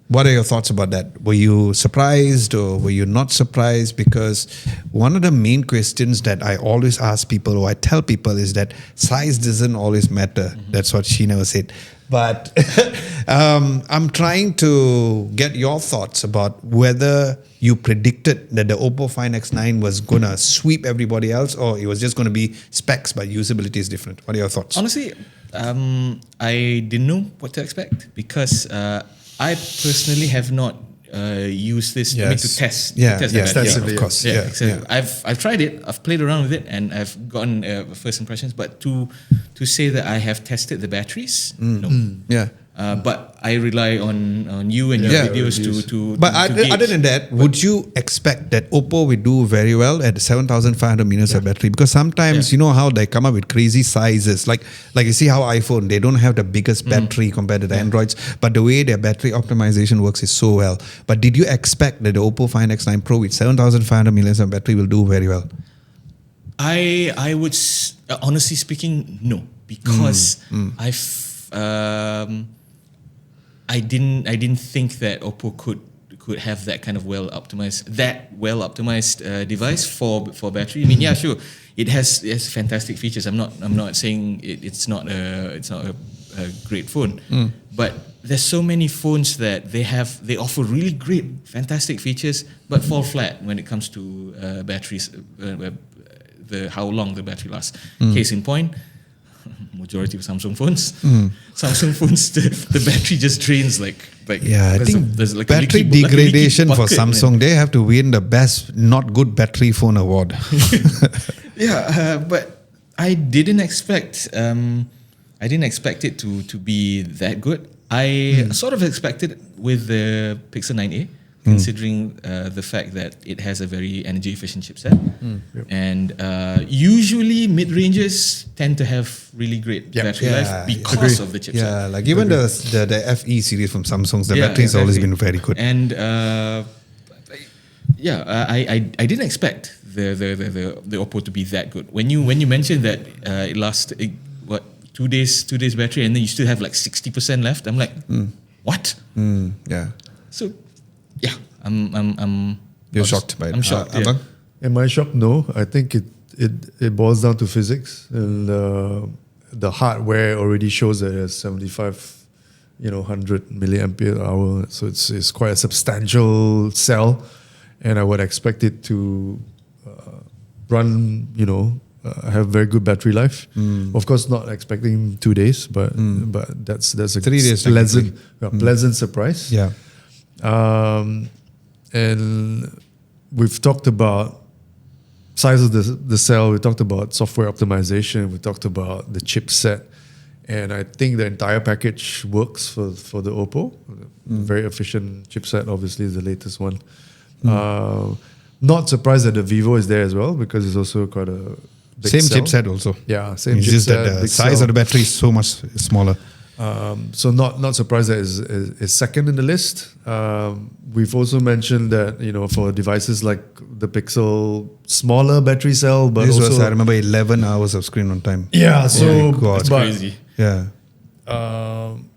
What are your thoughts about that? Were you surprised or were you not surprised? Because one of the main questions that I always ask people or I tell people is that size doesn't always matter. That's what she never said. But I'm trying to get your thoughts about whether you predicted that the Oppo Find X9 was going to sweep everybody else or it was just going to be specs but usability is different. What are your thoughts? Honestly, I didn't know what to expect because I personally have not used this to test. Yeah, to test yeah, the battery. extensively, of course. Yeah, Yeah, exactly. yeah. I've tried it. I've played around with it, and I've gotten first impressions. But to say that I have tested the batteries, no. Yeah. But I rely on you and your Yeah. videos to. But to gauge. other than that, would you expect that Oppo will do very well at 7,500 milliamps of battery? Because sometimes you know how they come up with crazy sizes. Like you see how iPhone, they don't have the biggest battery compared to the Androids, but the way their battery optimization works is so well. But did you expect that the Oppo Find X9 Pro with 7,500 milliamps of battery will do very well? I would honestly speaking, no, because I didn't think that Oppo could have that kind of well optimized device for battery. I mean, yeah, sure, it has fantastic features. I'm not saying it's not a great phone, but there's so many phones that they offer really great, fantastic features, but fall flat when it comes to batteries, how long the battery lasts. Case in point. Majority of Samsung phones. Samsung phones, the battery just drains like I think there's like battery a leaky degradation for bucket, Samsung, man. they have to win the best not good battery phone award. But I didn't expect it to be that good. I sort of expected with the Pixel 9a, considering the fact that it has a very energy efficient chipset. And usually mid-ranges tend to have really great battery life because of the chipset. Yeah, like even the FE series from Samsung, the battery has always been very good. And I didn't expect the Oppo to be that good. When you mentioned that it lasts 2 days battery and then you still have like 60% left, I'm like, what? Yeah. So yeah, I'm You're shocked by it. I'm shocked. Abang? Am I shocked? No. I think it boils down to physics, and the hardware already shows that it has 100 milliampere hour. So it's quite a substantial cell, and I would expect it to run, have very good battery life. Of course, not expecting 2 days, but that's a 3 days pleasant surprise. Yeah. And we've talked about size of the cell, we talked about software optimization, we talked about the chipset, and I think the entire package works for the Oppo. Very efficient chipset, obviously is the latest one. Not surprised that the Vivo is there as well, because it's also quite a big Same cell. chipset also. Yeah, same It's chipset. just that the big size cell. of the battery is so much smaller. So not surprised that is second in the list. We've also mentioned that for devices like the Pixel, smaller battery cell, but This also was, I remember, 11 hours of screen on time. yeah. So Oh my God. It's but, crazy. Yeah.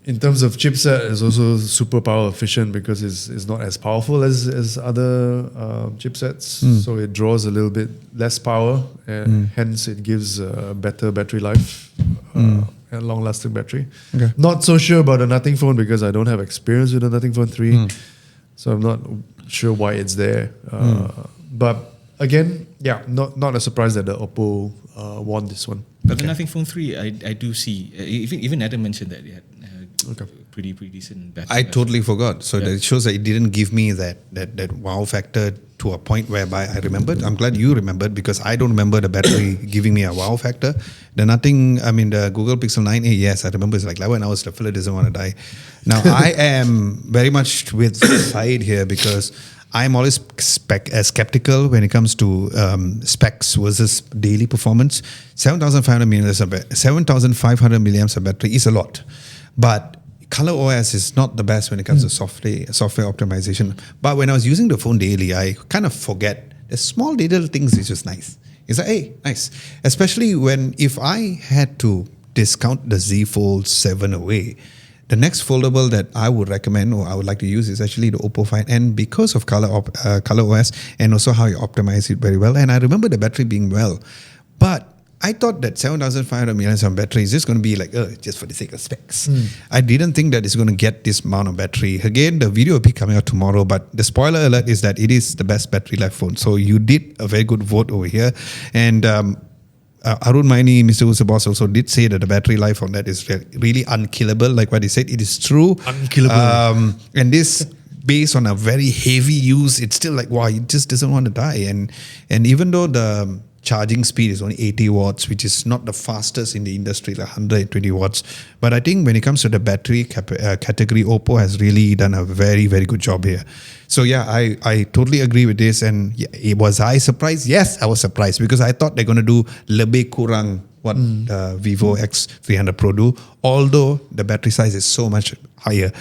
in terms of chipset, it's also super power efficient because it's not as powerful as other chipsets. So it draws a little bit less power, and hence it gives better battery life. And long-lasting battery. Okay. Not so sure about the Nothing Phone because I don't have experience with the Nothing Phone 3, so I'm not sure why it's there. But again, not a surprise that the Oppo won this one. But the Nothing Phone 3, I do see. Even Adam mentioned that it had pretty decent battery. I life. totally forgot. So that shows that it didn't give me that wow factor to a point whereby I remembered. I'm glad you remembered because I don't remember the battery giving me a wow factor. The Google Pixel 9a, yes, I remember it's like 11 hours, the fella doesn't want to die. Now, I am very much with Syed here because I'm always skeptical when it comes to specs versus daily performance. 7,500 milliamps of battery is a lot. But ColorOS is not the best when it comes to software optimization. But when I was using the phone daily, I kind of forget the small little things is just nice. It's like, hey, nice. Especially if I had to discount the Z Fold 7 away, the next foldable that I would recommend or I would like to use is actually the Oppo Find N because of color OS and also how you optimize it very well. And I remember the battery being well, but I thought that 7,500 mAh battery is just going to be like, just for the sake of specs. I didn't think that it's going to get this amount of battery. Again, the video will be coming out tomorrow, but the spoiler alert is that it is the best battery life phone. So you did a very good vote over here. And Arun Maini, Mr. Usa Boss also did say that the battery life on that is really unkillable. Like what he said, it is true. Unkillable. And this, based on a very heavy use, it's still like, wow, it just doesn't want to die. And even though the charging speed is only 80 watts, which is not the fastest in the industry, like 120 watts. But I think when it comes to the battery category, Oppo has really done a very, very good job here. So yeah, I totally agree with this. And yeah, was I surprised? Yes, I was surprised because I thought they're going to do lebih kurang what Vivo X300 Pro do, although the battery size is so much higher.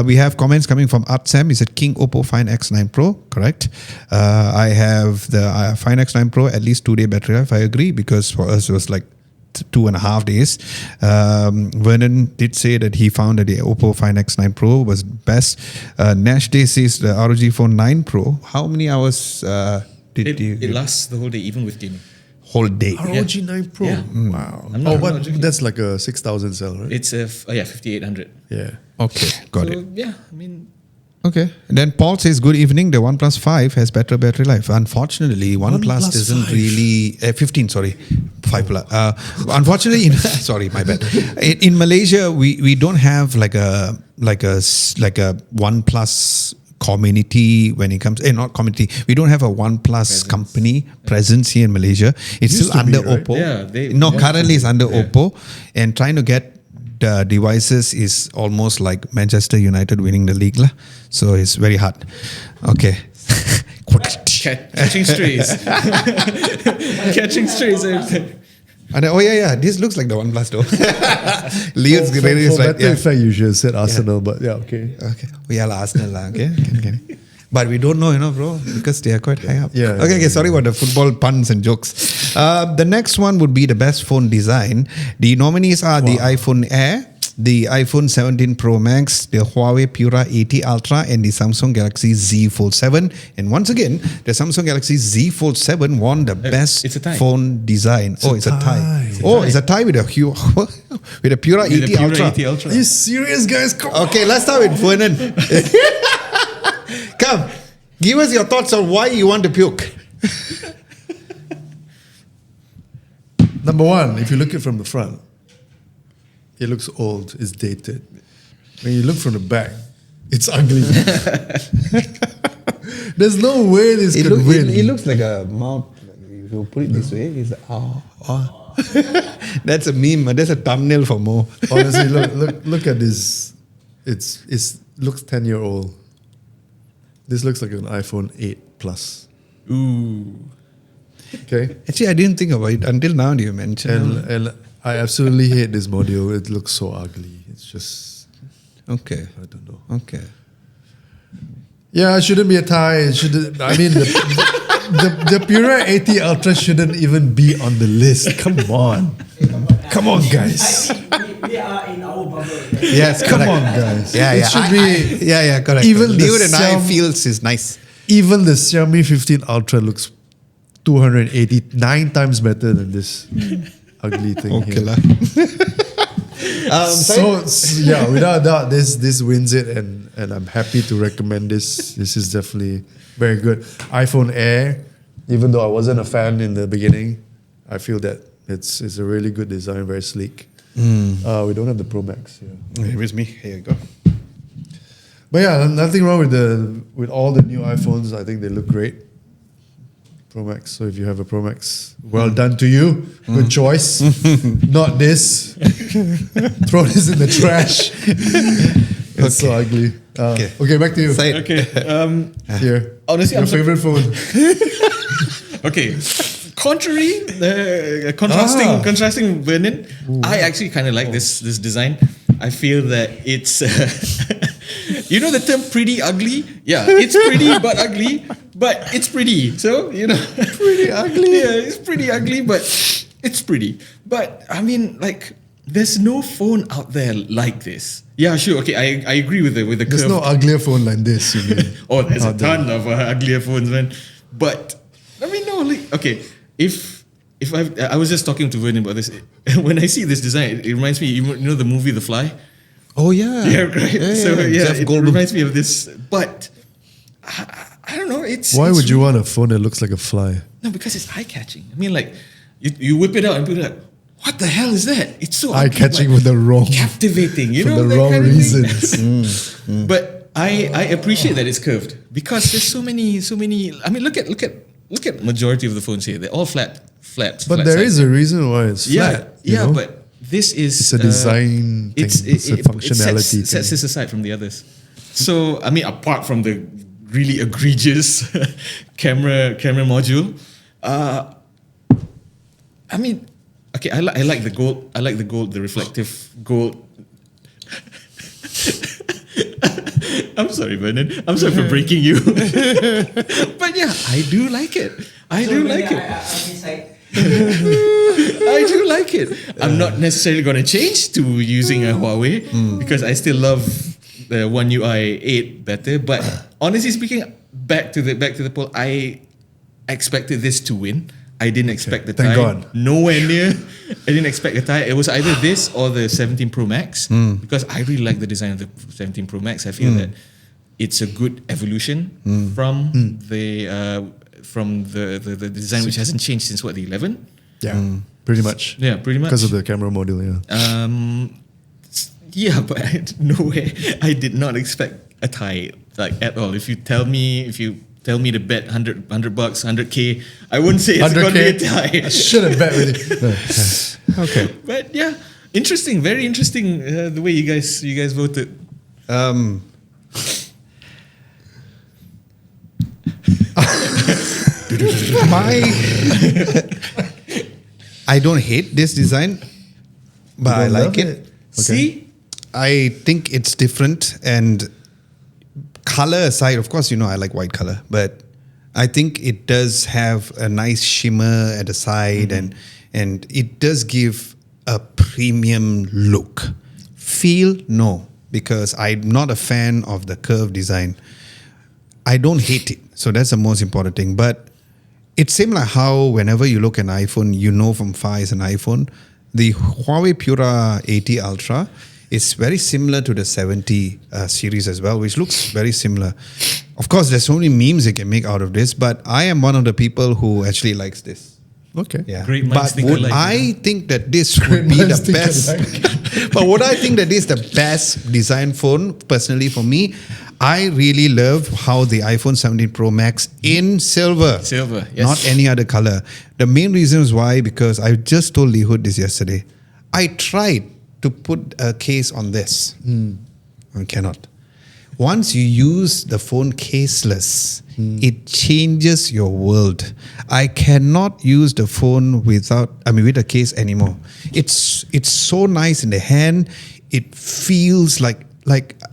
We have comments coming from Art Sam. He said King Oppo Find X9 Pro, correct. I have the Find X9 Pro, at least 2-day battery life. I agree, because for us it was like 2.5 days. Vernon did say that he found that the Oppo Find X9 Pro was best. Nash Day says the ROG Phone 9 Pro. How many hours did you? It lasts the whole day, even with gaming. Whole day. ROG 9 Pro. Yeah. Wow. But That's like a 6,000 cell, right? It's 5800. Yeah. Okay, got So it. yeah, I mean, Okay. And then Paul says, good evening. The OnePlus 5 has better battery life. Unfortunately, OnePlus OnePlus doesn't 5. really... 15, sorry. 5 plus. Unfortunately, sorry, my bad. In Malaysia, we don't have like a OnePlus community when it comes... not community. We don't have a OnePlus company presence here in Malaysia. It's Used still to be, under right? Oppo. Yeah, Currently it's under Oppo. And trying to get the devices is almost like Manchester United winning the league lah. So it's very hard. Okay. catching strays. Catching strays. And this looks like the OnePlus though. Leo's For really is right. better effect, you should have said Arsenal, but yeah, okay. Okay. We are Arsenal lah. Okay. But we don't know, bro, because they are quite high up. Yeah, Okay. Sorry about the football puns and jokes. The next one would be the best phone design. The nominees are the iPhone Air, the iPhone 17 Pro Max, the Huawei Pura 80 Ultra, and the Samsung Galaxy Z Fold 7. And once again, the Samsung Galaxy Z Fold 7 won the best it's a tie. phone design. It's a tie. tie. It's a tie with a with a Pura 80 Ultra. 80 Ultra. Are you serious, guys? Come on. Okay, let's start with Vernon. Come, give us your thoughts on why you want to puke. Number one, if you look at it from the front, it looks old, it's dated. When you look from the back, it's ugly. There's no way this could win. It looks like a mouth. If you put it this way, it's That's a meme. That's a thumbnail for more. Honestly, look at this. It looks 10-year-old. This looks like an iPhone 8 Plus. Ooh. Okay. Actually, I didn't think about it until now. You mentioned. And I absolutely hate this module. It looks so ugly. It's just, Okay. I don't know. Okay. Yeah, it shouldn't be a tie. It shouldn't. I mean, the Pura 80 Ultra shouldn't even be on the list. Come on. Come on, guys. We are in our bubble. Yes, Come correct. on, guys. Yeah, It should be. correct. Even the Dude and I Xiaomi- feels is nice. Even the Xiaomi 15 Ultra looks 289 times better than this ugly thing Okay here. lah. Yeah, without doubt, this wins it, and I'm happy to recommend this. This is definitely very good. iPhone Air, even though I wasn't a fan in the beginning, I feel that it's a really good design, very sleek. We don't have the Pro Max here. Here is me. Here you go. But yeah, nothing wrong with all the new iPhones. I think they look great. Pro Max. So if you have a Pro Max, well done to you. Good choice. Not this. Throw this in the trash. It's so ugly. Okay, back to you. Say it. Okay. Here. Honestly, your I'm favorite phone. Okay. Contrasting Vernon, I actually kind of like this design. I feel that it's, you know the term pretty ugly? Yeah, it's pretty but ugly, but it's pretty. So, pretty ugly. Yeah, it's pretty ugly, but it's pretty. But I mean, like, there's no phone out there like this. Yeah, sure. Okay, I agree with the There's curve. no uglier phone like this, you mean? Oh, there's a out there. ton of uglier phones, man. But I mean, no, like, okay, if I was just talking to Vernon about this. When I see this design, it reminds me, you know the movie The Fly? Oh yeah. Yeah, right. Jeff It Goldblum. reminds me of this. But I don't know. Why it's would you really- want a phone that looks like a fly? No, because it's eye catching. I mean, like you whip it out and people are like, what the hell is that? It's so Eye-catching with the wrong, captivating. You for know, the that wrong kind of thing. reasons. But I appreciate that it's curved because there's so many. I mean, look at majority of the phones here. They're all flat. But there is a reason why it's flat. you know? But this is It's a design thing. It's a functionality It sets thing. this aside from the others. So I mean, apart from the really egregious camera module, I mean, okay, I like the gold. I like the gold, the reflective gold. I'm sorry, Vernon. I'm sorry for breaking you. But yeah, I do like it. I do like it. I do like it. I'm not necessarily going to change to using a Huawei because I still love the One UI 8 better. But honestly speaking, back to the poll, I expected this to win. I didn't expect the Thank tie. God. Nowhere near. I didn't expect the tie. It was either this or the 17 Pro Max because I really like the design of the 17 Pro Max. I feel that it's a good evolution from the design which hasn't changed since the 11. Yeah, pretty much. Yeah, pretty much. Because of the camera module, yeah. Yeah, but nowhere. I did not expect a tie like at all. If you tell me to bet $100, $100K, I wouldn't say it's going to be a tie. I should have bet with it. No. Okay. But yeah, interesting, very interesting the way you guys voted. I don't hate this design, but I don't like love it. it? See? I think it's different, and color aside, of course, I like white color, but I think it does have a nice shimmer at the side, and it does give a premium look. Feel, no, because I'm not a fan of the curved design. I don't hate it, so that's the most important thing. But it's same like how whenever you look at an iPhone, from far it's an iPhone. The Huawei Pura 80 Ultra is very similar to the 70 series as well, which looks very similar. Of course, there's so many memes you can make out of this, but I am one of the people who actually likes this. Okay. Yeah. Great minds But think would alike, I think that this would be minds the think best? But would I think that this is the best design phone? Personally, for me, I really love how the iPhone 17 Pro Max in silver, Yes. not any other color. The main reason is why, because I just told Lihud this yesterday. I tried to put a case on this. I cannot. Once you use the phone caseless, it changes your world. I cannot use the phone with a case anymore. It's so nice in the hand. It feels like,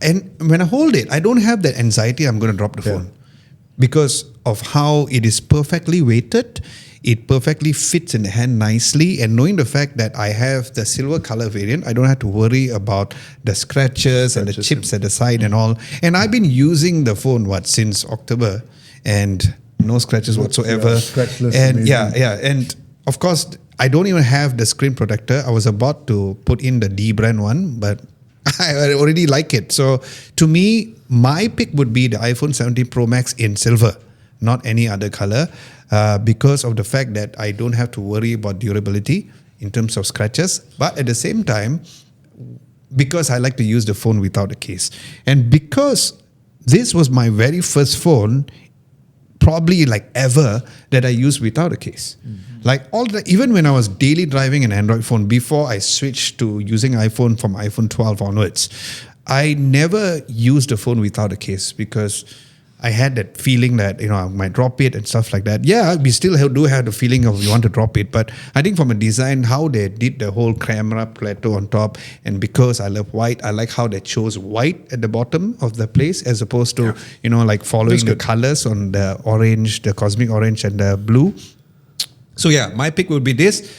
and when I hold it, I don't have that anxiety I'm going to drop the phone because of how it is perfectly weighted. It perfectly fits in the hand nicely, and knowing the fact that I have the silver color variant, I don't have to worry about the scratches and the chips at the side and all. And I've been using the phone since October, and no scratches whatsoever. Scratchless, and amazing. and of course I don't even have the screen protector. I was about to put in the D brand one, but I already like it. So to me, my pick would be the iPhone 17 Pro Max in silver, not any other color. Because of the fact that I don't have to worry about durability in terms of scratches, but at the same time, because I like to use the phone without a case, and because this was my very first phone, probably ever, that I used without a case. Even when I was daily driving an Android phone before I switched to using iPhone from iPhone 12 onwards, I never used the phone without a case because I had that feeling that I might drop it and stuff like that. Yeah, we still do have the feeling of you want to drop it, but I think from a design, how they did the whole camera plateau on top, and because I love white, I like how they chose white at the bottom of the place as opposed to following the colors on the orange, the cosmic orange, and the blue. So yeah, my pick would be this.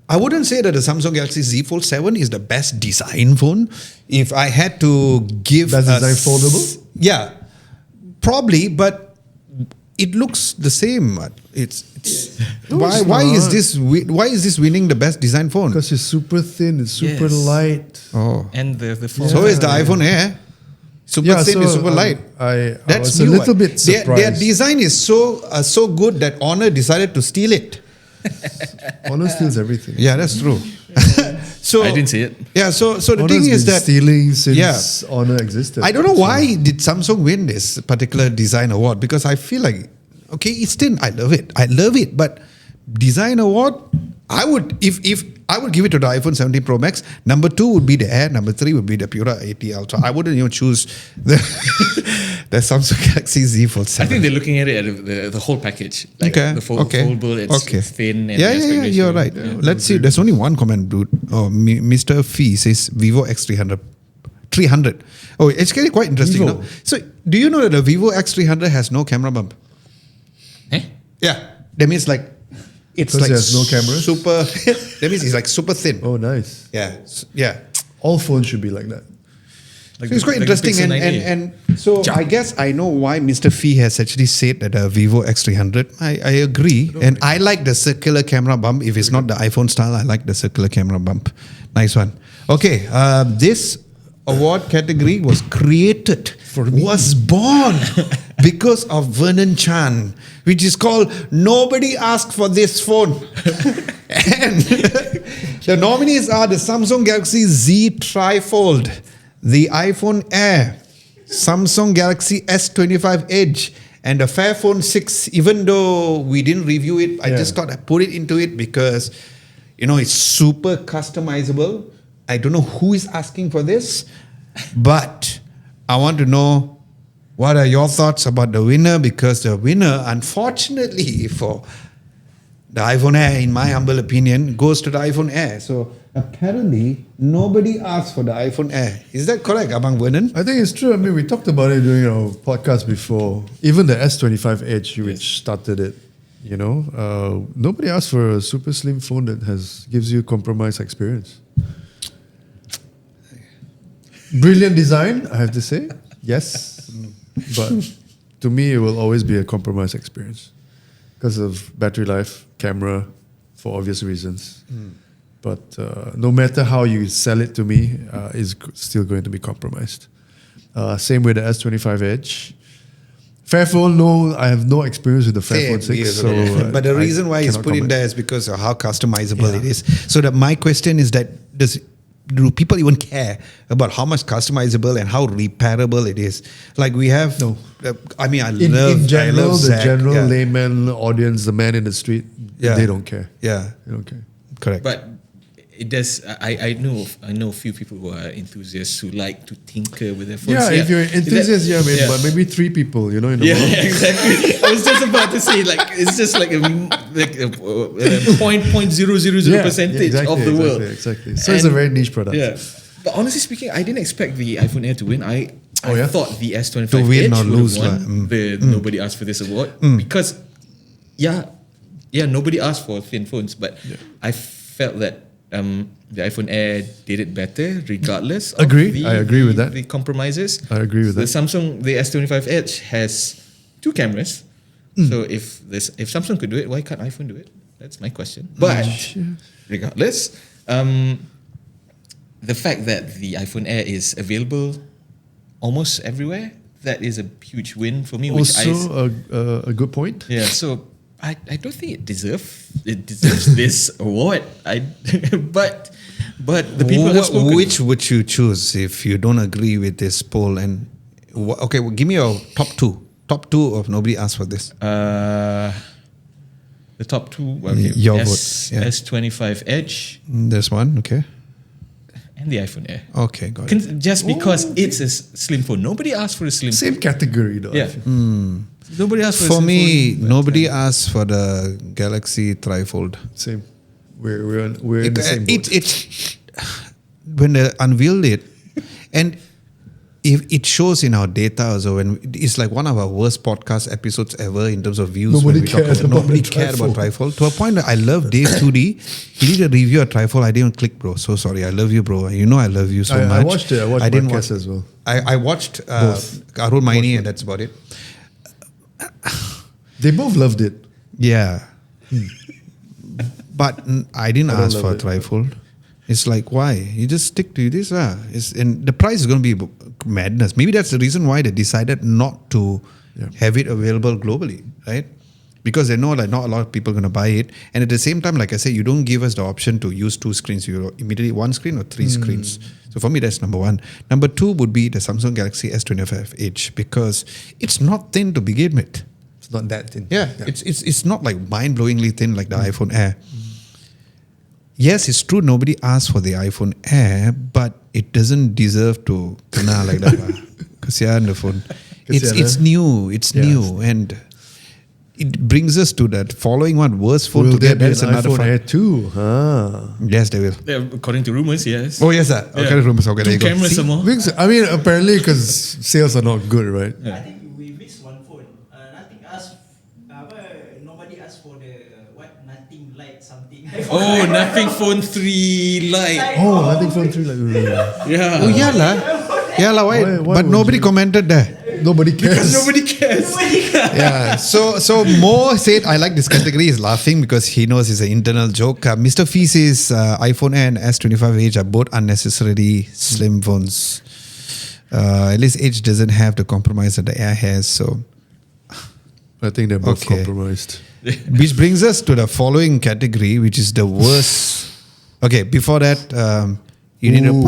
I wouldn't say that the Samsung Galaxy Z Fold 7 is the best design phone. If I had to give Best design foldable? Yeah, probably, but it looks the same. It's No, it's why is not. this winning the best design phone? Because it's super thin, it's super Yes. light. Oh, And the phone. so is the iPhone Air. Super thin is super light. I That's was a new. little bit Their surprised. design is so good that Honor decided to steal it. Honor steals everything. Yeah, that's true. So I didn't see it. Yeah, so the Honor's thing is been that stealing since Yeah. Honor existed. I don't know why did Samsung win this particular design award, because I feel like, okay, it's thin. I love it, but design award, I would if I would give it to the iPhone 17 Pro Max. Number 2 would be the Air. Number 3 would be the Pura 80 Ultra. I wouldn't even choose the the Samsung Galaxy Z Fold 7. I think they're looking at it at the whole package. Like Okay. the Okay. foldable, it's thin. And Yeah, the aspect ratio. you're right. Let's see. There's only one comment, dude. Oh, Mr. Fee says Vivo X300. 300. Oh, it's getting quite interesting. Vivo. No? So, do you know that the Vivo X300 has no camera bump? Eh? Yeah. That means like it's Because like it has no cameras? super. That means it's like super thin. Oh, nice. Yeah. Yeah. All phones should be like that. Like So it's quite like the interesting, Pixel and 9a. and so I guess I know why Mr. Fee has actually said that a Vivo X300. I agree, and I like the circular camera bump. If it's not the iPhone style, I like the circular camera bump. Nice one. Okay, this award category was created, was born because of Vernon Chan, which is called "Nobody Asked for This Phone," and the nominees are the Samsung Galaxy Z Trifold, the iPhone Air, Samsung Galaxy S25 Edge, and the Fairphone 6. Even though we didn't review it, I just thought I'd put it into it because, it's super customizable. I don't know who is asking for this, but I want to know what are your thoughts about the winner, because the winner, unfortunately for the iPhone Air, in my humble opinion, goes to the iPhone Air. So apparently, nobody asked for the iPhone Air. Is that correct, Abang Vernon? I think it's true. I mean, we talked about it during our podcast before. Even the S25 Edge, which started it, nobody asked for a super slim phone that gives you compromise experience. Brilliant design, I have to say. Yes. But to me, it will always be a compromise experience because of battery life, camera, for obvious reasons. But no matter how you sell it to me, it's still going to be compromised. Same with the S25 Edge. Fairphone, no, I have no experience with the Fairphone 6. So, but the reason why it's cannot put in comment. there is because of how customizable it is. So that my question is that do people even care about how much customizable and how repairable it is? Like we have, I mean, In general, the Zach. general Yeah. layman audience, the man in the street, Yeah. they don't care. Yeah, They don't care. correct. But it does. I know a few people who are enthusiasts who like to tinker with their phones. Yeah, if you're an enthusiast, Yeah. but maybe 3 people, in the world. Yeah, exactly. I was just about to say, it's just like a 0.000 percentage of the world. Exactly. So it's a very niche product. Yeah. But honestly speaking, I didn't expect the iPhone Air to win. I yeah? thought the S25 To win Edge or would lose, have won the Nobody Asked for This award because, nobody asked for thin phones, but I felt that the iPhone Air did it better regardless. Agree. I agree with that. The compromises. I agree with the that. Samsung, the S25 Edge has 2 cameras. So if Samsung could do it, why can't iPhone do it? That's my question. But regardless, the fact that the iPhone Air is available almost everywhere, that is a huge win for me. Also, a good point. Yeah, so I don't think it deserves this award. But the people have spoken. Which would you choose if you don't agree with this poll? And give me your top 2. Top 2 of Nobody Asked for This. The top 2, Your vote, yeah. S25 Edge There's one, okay. and the iPhone Air. Okay, got it. Just because it's a slim phone. Nobody asked for a slim Same phone. category, though. Yeah. Nobody asked for a For slim me, phone. but, nobody asked for the Galaxy Trifold. Same. We're in the same boat. It when they unveiled it, and if it shows in our data also, when it's like one of our worst podcast episodes ever in terms of views. Nobody when we talk cared about nobody the cared about trifold. trifold. To a point that I love Dave 2D. He did a review of trifold. I didn't click, bro. So sorry. I love you, bro. You know I love you so much. I watched it. I watched didn't podcast watch as well. I watched Both. Arul Maini, and that's about it. They both loved it. Yeah. But I didn't I don't ask for a love it. trifold. It's like, why? You just stick to this. And the price is going to be madness. Maybe that's the reason why they decided not to have it available globally, right? Because they know like not a lot of people are going to buy it. And at the same time, like I said, you don't give us the option to use 2 screens. You immediately 1 screen or 3 screens. So for me, that's number 1. Number 2 would be the Samsung Galaxy S25 Edge, because it's not thin to begin with. It's not that thin. Yeah, it's not like mind-blowingly thin like the iPhone Air. Yes, it's true. Nobody asked for the iPhone Air, but it doesn't deserve to kena like that. Kasihan the phone. It's new. It's new, and it brings us to that following one worst phone Will to there get. be an That's another iPhone fun. Air 2? Ah. Yes, they will. Yeah, according to rumors, yes. Oh yes, sir. Okay, rumors. Okay, there you 2 go. cameras some more. Because, I mean, apparently because sales are not good, right? I think we missed one phone. Nothing asked. Nobody asked for the nothing light something. Oh, nothing phone 3 Lite. Oh, I think phone 3 like Yeah. Oh yeah lah. Yeah lah. Why? Why But would nobody you? commented there. nobody cares. Nobody cares. Yeah. So Mo said, I like this category. He's laughing because he knows it's an internal joke. Mr. Fee says iPhone Air and S25 Edge are both unnecessarily slim phones. At least Edge doesn't have the compromise that the Air has. So, I think they're both Okay. compromised. which brings us to the following category, which is the worst. Okay, before that, you need a Ooh,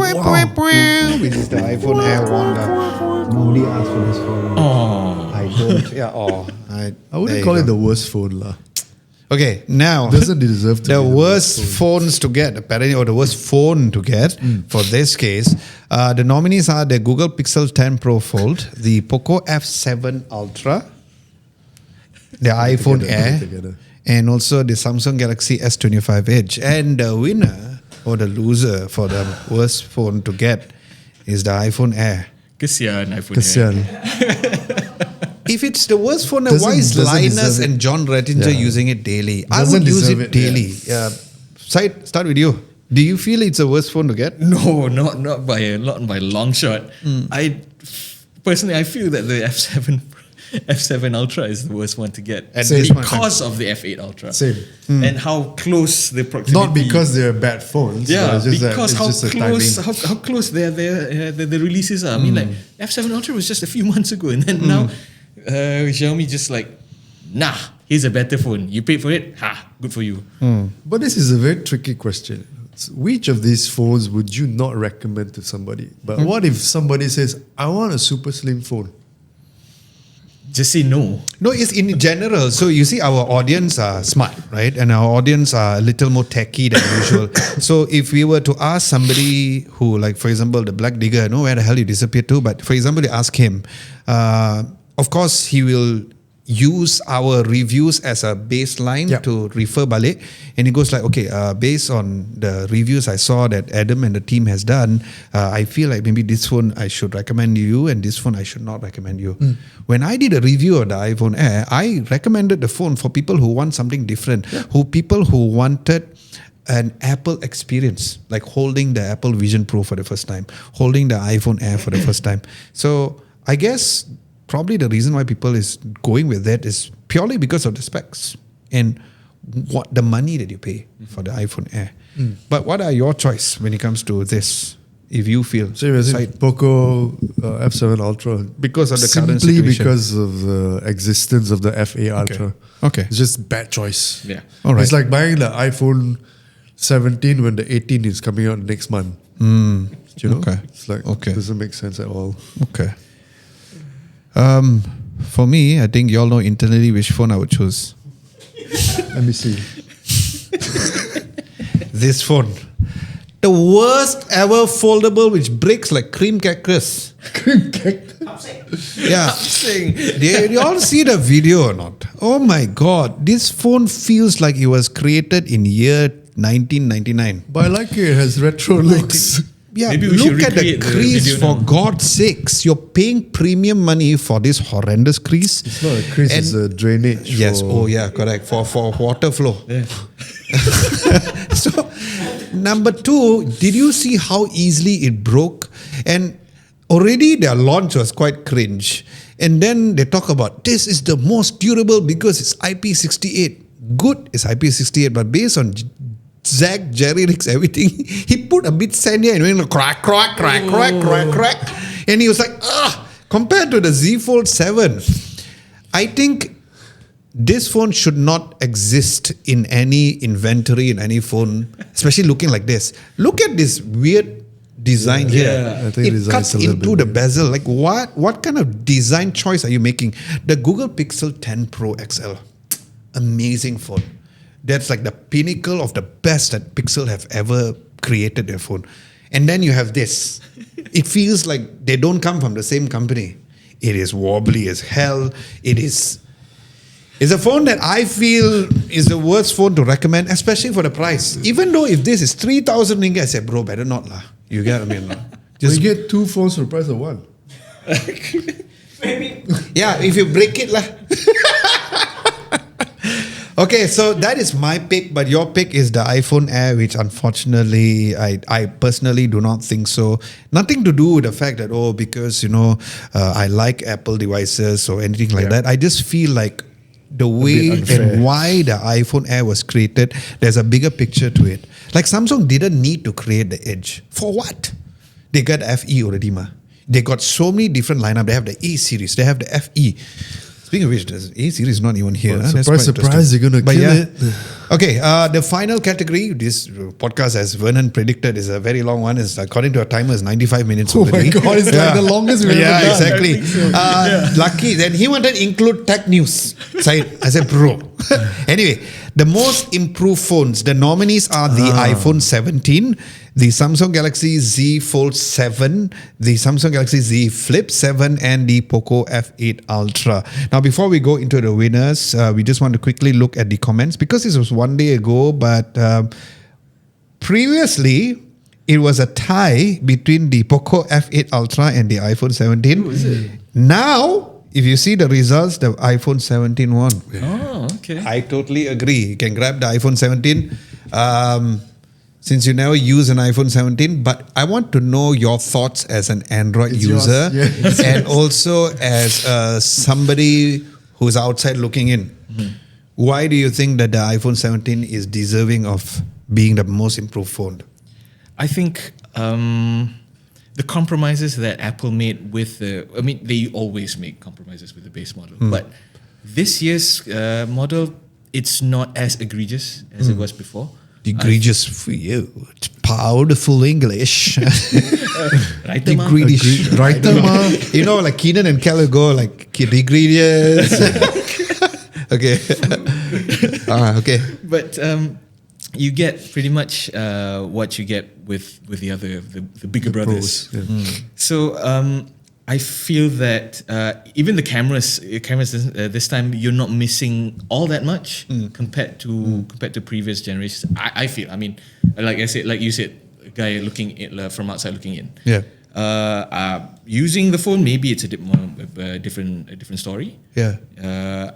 which is the iPhone Air Wonder. Nobody asked for this phone. Oh. I don't. Yeah. Oh, I wouldn't call it the worst phone lah. Okay, now Doesn't deserve to the be worst phone. phones to get, apparently, or the worst phone to get for this case. The nominees are the Google Pixel 10 Pro Fold, the Poco F7 Ultra, the iPhone together, Air, put it together. and also the Samsung Galaxy S25 Edge. And the winner or the loser for the worst phone to get is the iPhone Air. Kesian iPhone. Kesian. If it's the worst phone, then why is Doesn't Linus deserve it. and John Rettinger Yeah. using it daily? I Doesn't would use deserve it it, daily. Yeah. Said, start with you. Do you feel it's the worst phone to get? No, not by a long shot. I personally I feel that the F7 Ultra is the worst one to get, At Same. this point in time. because of the F8 Ultra. Same. And how close the proximity. Not because they're bad phones. Yeah, but it's just because that how it's just the close timing. how close the releases are. I mean, like F7 Ultra was just a few months ago, and then now Xiaomi just like, nah, here's a better phone. You paid for it, good for you. But this is a very tricky question. So which of these phones would you not recommend to somebody? But what if somebody says, I want a super slim phone? Just say no. No, it's in general. So you see, our audience are smart, right? And our audience are a little more techie than usual. So if we were to ask somebody who, like, for example, the Black Digger, where the hell you disappeared to? But for example, you ask him, of course, he will use our reviews as a baseline Yeah. to refer balik. And he goes like, okay, based on the reviews I saw that Adam and the team has done, I feel like maybe this phone I should recommend you and this phone I should not recommend you. When I did a review of the iPhone Air, I recommended the phone for people who want something different, people who wanted an Apple experience, like holding the Apple Vision Pro for the first time, holding the iPhone Air for the first time. So I guess probably the reason why people is going with that is purely because of the specs and what the money that you pay for the iPhone Air. But what are your choice when it comes to this? If you feel Same as Side- in Poco F7 Ultra. because of the current Simply situation. because of the existence of the F8 Ultra. Okay. It's just bad choice. Yeah. All right. It's like buying the iPhone 17 when the 18 is coming out next month. You know? Okay. It's like, Okay. doesn't make sense at all. Okay. For me, I think you all know internally which phone I would choose. Let me see. This phone. The worst ever foldable which breaks like cream crackers. Yeah. Did you all see the video or not? Oh my god. This phone feels like it was created in year 1999. But I like it. It has retro looks. Yeah, Maybe we should look at the recreate the crease, video for now. God's sakes. You're paying premium money for this horrendous crease. It's not a crease, it's a drainage. Yes, for- correct. For water flow. Yeah. So, number 2, did you see how easily it broke? And already their launch was quite cringe. And then they talk about this is the most durable because it's IP68. Good is IP68, but based on Zach, Jerry Riggs, everything, he put a bit sand here and went crack. And he was like, compared to the Z Fold 7, I think this phone should not exist in any inventory, in any phone, especially looking like this. Look at this weird design here. I think It design's cuts a little into bit the weird. bezel. Like what kind of design choice are you making? The Google Pixel 10 Pro XL, amazing phone. That's like the pinnacle of the best that Pixel have ever created their phone. And then you have this. It feels like they don't come from the same company. It is wobbly as hell. It's a phone that I feel is the worst phone to recommend, especially for the price. Even though if this is 3,000 ringgit, I said, bro, better not lah. You get what I mean? You get 2 phones for the price of 1. Maybe. Yeah, if you break it lah. Okay, so that is my pick, but your pick is the iPhone Air, which unfortunately I personally do not think so. Nothing to do with the fact that, because, I like Apple devices or anything like that. I just feel like the way unfair. and why the iPhone Air was created, there's a bigger picture to it. Like Samsung didn't need to create the Edge. For what? They got FE already, ma. They got so many different lineup. They have the A series, they have the FE. Speaking of which, the A series is not even here. Well, That's surprise, quite surprise, interesting. you're gonna But kill it. Okay, the final category, this podcast, as Vernon predicted, is a very long one. Is according to our timer, is 95 minutes Oh my already. God, it's like the longest we've Yeah, ever done. exactly. Lucky. Then he wanted to include tech news. I said, bro. Anyway, the most improved phones, the nominees are the iPhone 17, the Samsung Galaxy Z Fold 7, the Samsung Galaxy Z Flip 7, and the Poco F8 Ultra. Now, before we go into the winners, we just want to quickly look at the comments because this was one day ago, but previously it was a tie between the Poco F8 Ultra and the iPhone 17. Now, if you see the results, the iPhone 17 won. Oh, okay. I totally agree. You can grab the iPhone 17. Since you never use an iPhone 17, but I want to know your thoughts as an Android It's yours. user Yes. and also as somebody who's outside looking in. Why do you think that the iPhone 17 is deserving of being the most improved phone? I think the compromises that Apple made with they always make compromises with the base model, but this year's model, it's not as egregious as it was before. Egregious for you. It's powerful English. Right, Egregious. Right, ma. You know, like Keenan and Kel go like egregious. Okay. Okay. But you get pretty much what you get with the other the bigger brothers. Pros, yeah. So I feel that even the cameras this time you're not missing all that much compared to previous generations. I feel. I mean, like you said, a guy looking from outside looking in. Yeah. Using the phone, maybe it's a bit more different story. Yeah.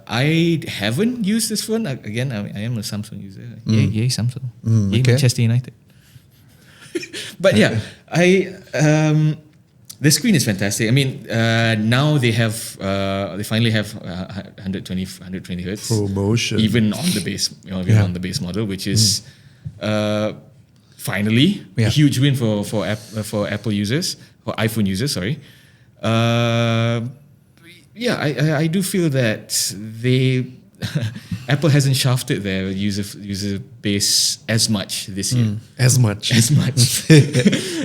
I haven't used this phone. Again, I am a Samsung user. Yay Samsung. Yay okay. Manchester United. But yeah, the screen is fantastic. I mean, now they finally have 120 hertz Promotion. even on the base, on the base model, which is finally a huge win for Apple users, or iPhone users. Sorry. I do feel that Apple hasn't shafted their user base as much this year. As much.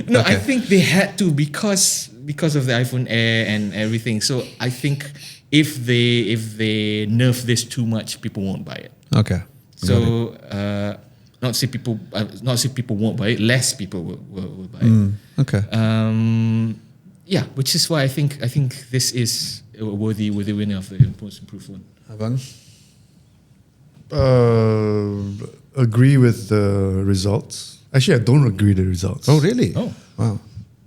No, I think they had to because of the iPhone Air and everything. So I think if they nerf this too much, people won't buy it. Okay. So not say people won't buy it. Less people will buy it. Okay. Which is why I think this is a worthy winner of the most improved one. Abang? Agree with the results. Actually, I don't agree with the results. Oh, really? Oh. Wow.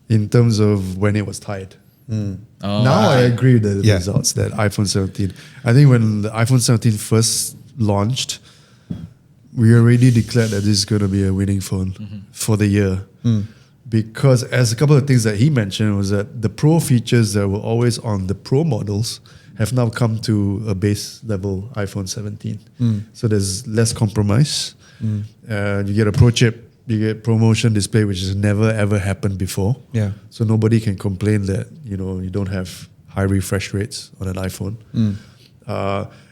in terms of when it was tied. Oh, Now I agree with the Yeah. results that iPhone 17. I think when the iPhone 17 first launched, we already declared that this is going to be a winning phone for the year. Because as a couple of things that he mentioned was that the Pro features that were always on the Pro models have now come to a base level iPhone 17. So there's less compromise. You get a Pro chip, you get ProMotion display, which has never ever happened before. Yeah. So nobody can complain that you don't have high refresh rates on an iPhone.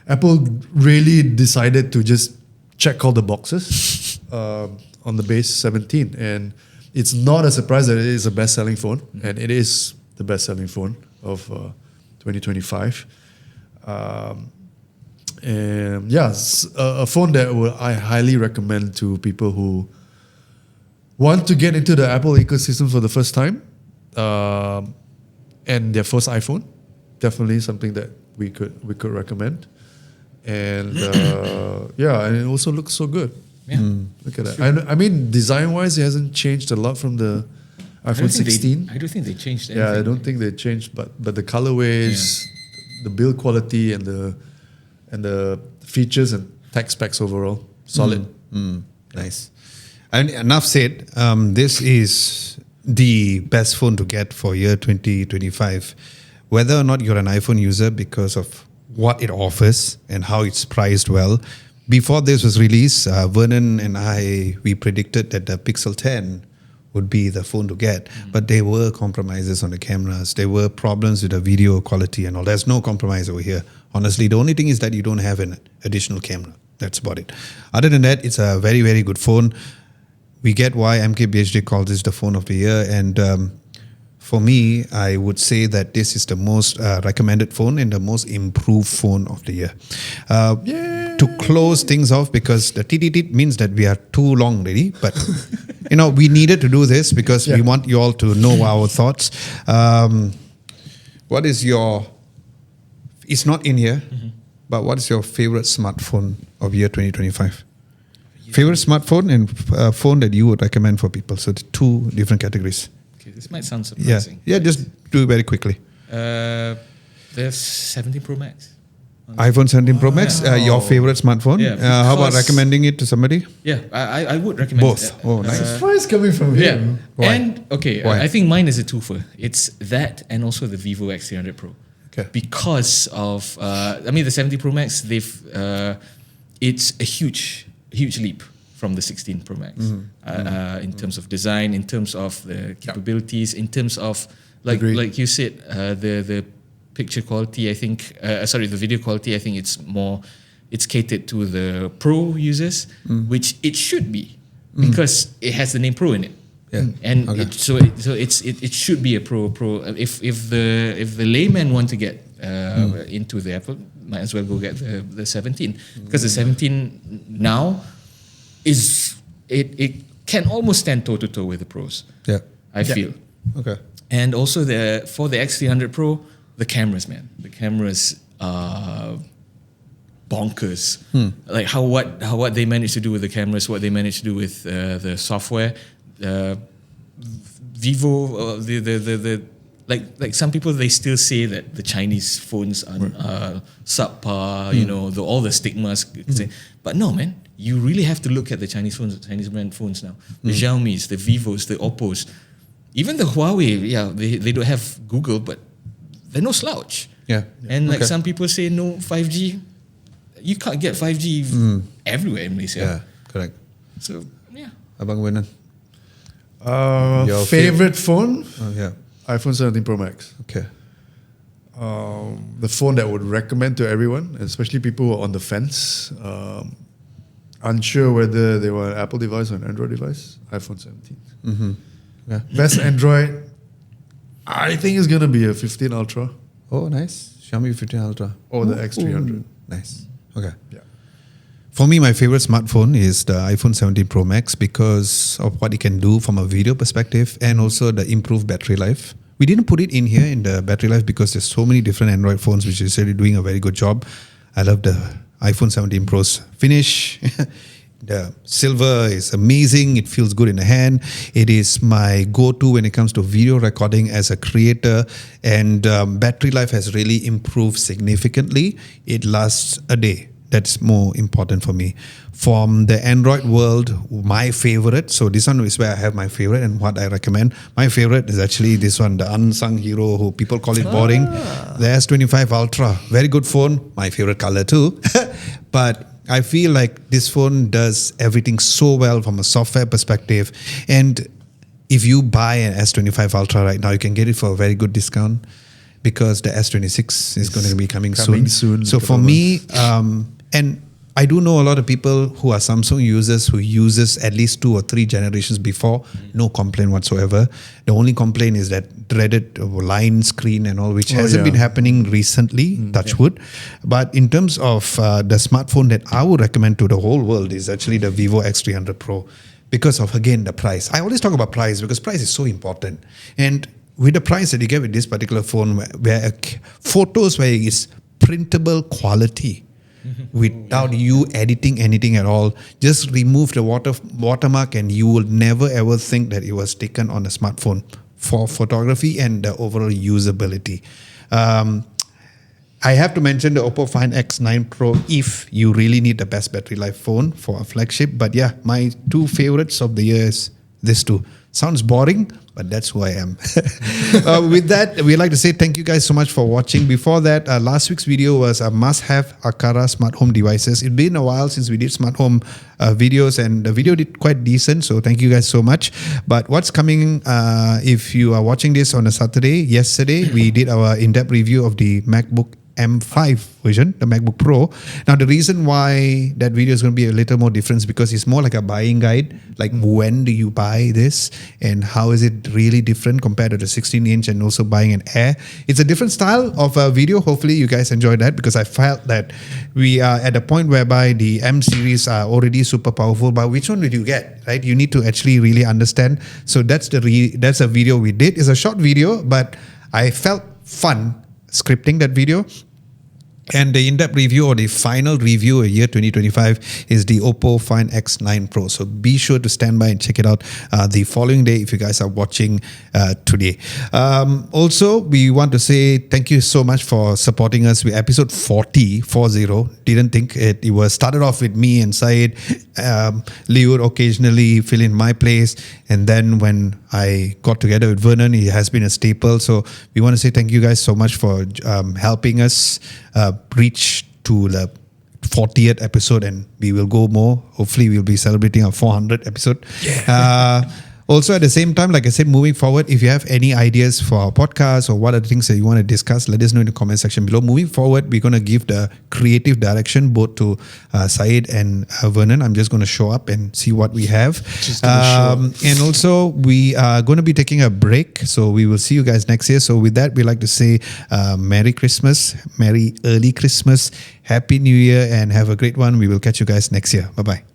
Apple really decided to just check all the boxes on the base 17, and it's not a surprise that it is a best-selling phone, and it is the best-selling phone of 2025. And yeah, it's a phone that I highly recommend to people who want to get into the Apple ecosystem for the first time, and their first iPhone. Definitely something that we could recommend. And yeah, and it also looks so good. Yeah. Look at that. I mean, design-wise, it hasn't changed a lot from the iPhone 16. I don't think they changed anything. Yeah, I don't think they changed, but the colorways, the build quality, and the features and tech specs overall, solid. Nice. And enough said. This is the best phone to get for year 2025. Whether or not you're an iPhone user, because of what it offers and how it's priced well. Before this was released, Vernon and we predicted that the Pixel 10 would be the phone to get. But there were compromises on the cameras. There were problems with the video quality and all. There's no compromise over here. Honestly, the only thing is that you don't have an additional camera. That's about it. Other than that, it's a very, very good phone. We get why MKBHD calls this the phone of the year. And for me, I would say that this is the most recommended phone and the most improved phone of the year. To close things off, because the TTT means that we are too long already, but we needed to do this because we want you all to know our thoughts. What is your, it's not in here, but what is your favorite smartphone of year 2025? Favorite smartphone and phone that you would recommend for people. So the two different categories. Okay, this might sound surprising. Yeah, just do it very quickly. There's 17 Pro Max. iPhone 17 Pro Max, your favorite smartphone. Yeah, how about because- recommending it to somebody? Yeah, I would recommend Both. Oh, nice. Why is coming from Yeah, him? Why? and okay, Why? I think mine is a twofer. It's that and also the Vivo X300 Pro. Okay. Because of, the 70 Pro Max, it's a huge leap from the 16 Pro Max in terms of design, in terms of the capabilities, in terms of Agreed. like you said, the picture quality. I think, the video quality. I think it's catered to the Pro users, which it should be because it has the name Pro in it. Yeah. And Okay. it should be a pro. If the layman want to get into the Apple, might as well go get the 17 because the 17 now is it can almost stand toe to toe with the Pros. Yeah. I feel. Okay. And also for the X300 Pro, the cameras, man, the cameras are bonkers. Like what they managed to do with the cameras, what they managed to do with the software. Vivo, like some people, they still say that the Chinese phones are subpar. All the stigmas. But no, man, you really have to look at the Chinese phones, the Chinese brand phones now. The Xiaomi's, the Vivos, the Oppos, even the Huawei. Yeah, they don't have Google, but they're no slouch. Yeah. And like Okay. some people say, no 5G. You can't get 5G everywhere in Malaysia. Yeah, correct. So yeah. Abang Vernon. Your Favorite phone? Oh, yeah. iPhone 17 Pro Max. Okay. The phone that I would recommend to everyone, especially people who are on the fence, unsure whether they want an Apple device or an Android device, iPhone 17. Yeah. Best Android, I think is going to be a 15 Ultra Oh, nice. Xiaomi 15 Ultra. or the X300. Nice. Okay. Yeah. For me, my favorite smartphone is the iPhone 17 Pro Max because of what it can do from a video perspective and also the improved battery life. We didn't put it in here in the battery life because there's so many different Android phones which is really doing a very good job. I love the iPhone 17 Pro's finish. The silver is amazing. It feels good in the hand. It is my go-to when it comes to video recording as a creator. And battery life has really improved significantly. It lasts a day. That's more important for me. From the Android world, my favorite, so this one is where I have my favorite and what I recommend. My favorite is actually this one, the unsung hero who people call it boring. The S25 Ultra, very good phone, my favorite color too. But I feel like this phone does everything so well from a software perspective. And if you buy an S25 Ultra right now, you can get it for a very good discount because the S26 is going to be coming soon. So for me, and I do know a lot of people who are Samsung users who uses at least 2 or 3 generations before, no complaint whatsoever. The only complaint is that dreaded line screen and all, which hasn't been happening recently, touch wood. But in terms of the smartphone that I would recommend to the whole world is actually the Vivo X300 Pro because of, again, the price. I always talk about price because price is so important. And with the price that you get with this particular phone, where photos where it's printable quality, without you editing anything at all, just remove the watermark and you will never ever think that it was taken on a smartphone for photography and the overall usability. I have to mention the Oppo Find X9 Pro if you really need the best battery life phone for a flagship. But yeah, my 2 favorites of the year is these 2. Sounds boring, but that's who I am. With that, we'd like to say thank you guys so much for watching. Before that, last week's video was a must-have Akara smart home devices. It's been a while since we did smart home videos, and the video did quite decent, so thank you guys so much. But what's coming, if you are watching this on a Saturday, yesterday, we did our in-depth review of the MacBook M5 version, the MacBook Pro. Now, the reason why that video is going to be a little more different is because it's more like a buying guide. Like, when do you buy this and how is it really different compared to the 16-inch and also buying an Air? It's a different style of a video. Hopefully, you guys enjoyed that because I felt that we are at a point whereby the M series are already super powerful. But which one did you get, right? You need to actually really understand. So that's a video we did. It's a short video, but I felt fun scripting that video. And the in-depth review or the final review of year 2025 is the Oppo Find X9 Pro. So be sure to stand by and check it out the following day if you guys are watching today. Also, we want to say thank you so much for supporting us with episode 40. Didn't think it was started off with me and Syed. Lee would occasionally fill in my place. And then when I got together with Vernon, he has been a staple. So we want to say thank you guys so much for helping us reach to the 40th episode, and we will go more. Hopefully, we'll be celebrating our 400th episode. Also, at the same time, like I said, moving forward, if you have any ideas for our podcast or what are the things that you want to discuss, let us know in the comment section below. Moving forward, we're going to give the creative direction both to Syed and Vernon. I'm just going to show up and see what we have. And also, we are going to be taking a break. So we will see you guys next year. So with that, we like to say Merry Christmas, Merry early Christmas, Happy New Year, and have a great one. We will catch you guys next year. Bye-bye.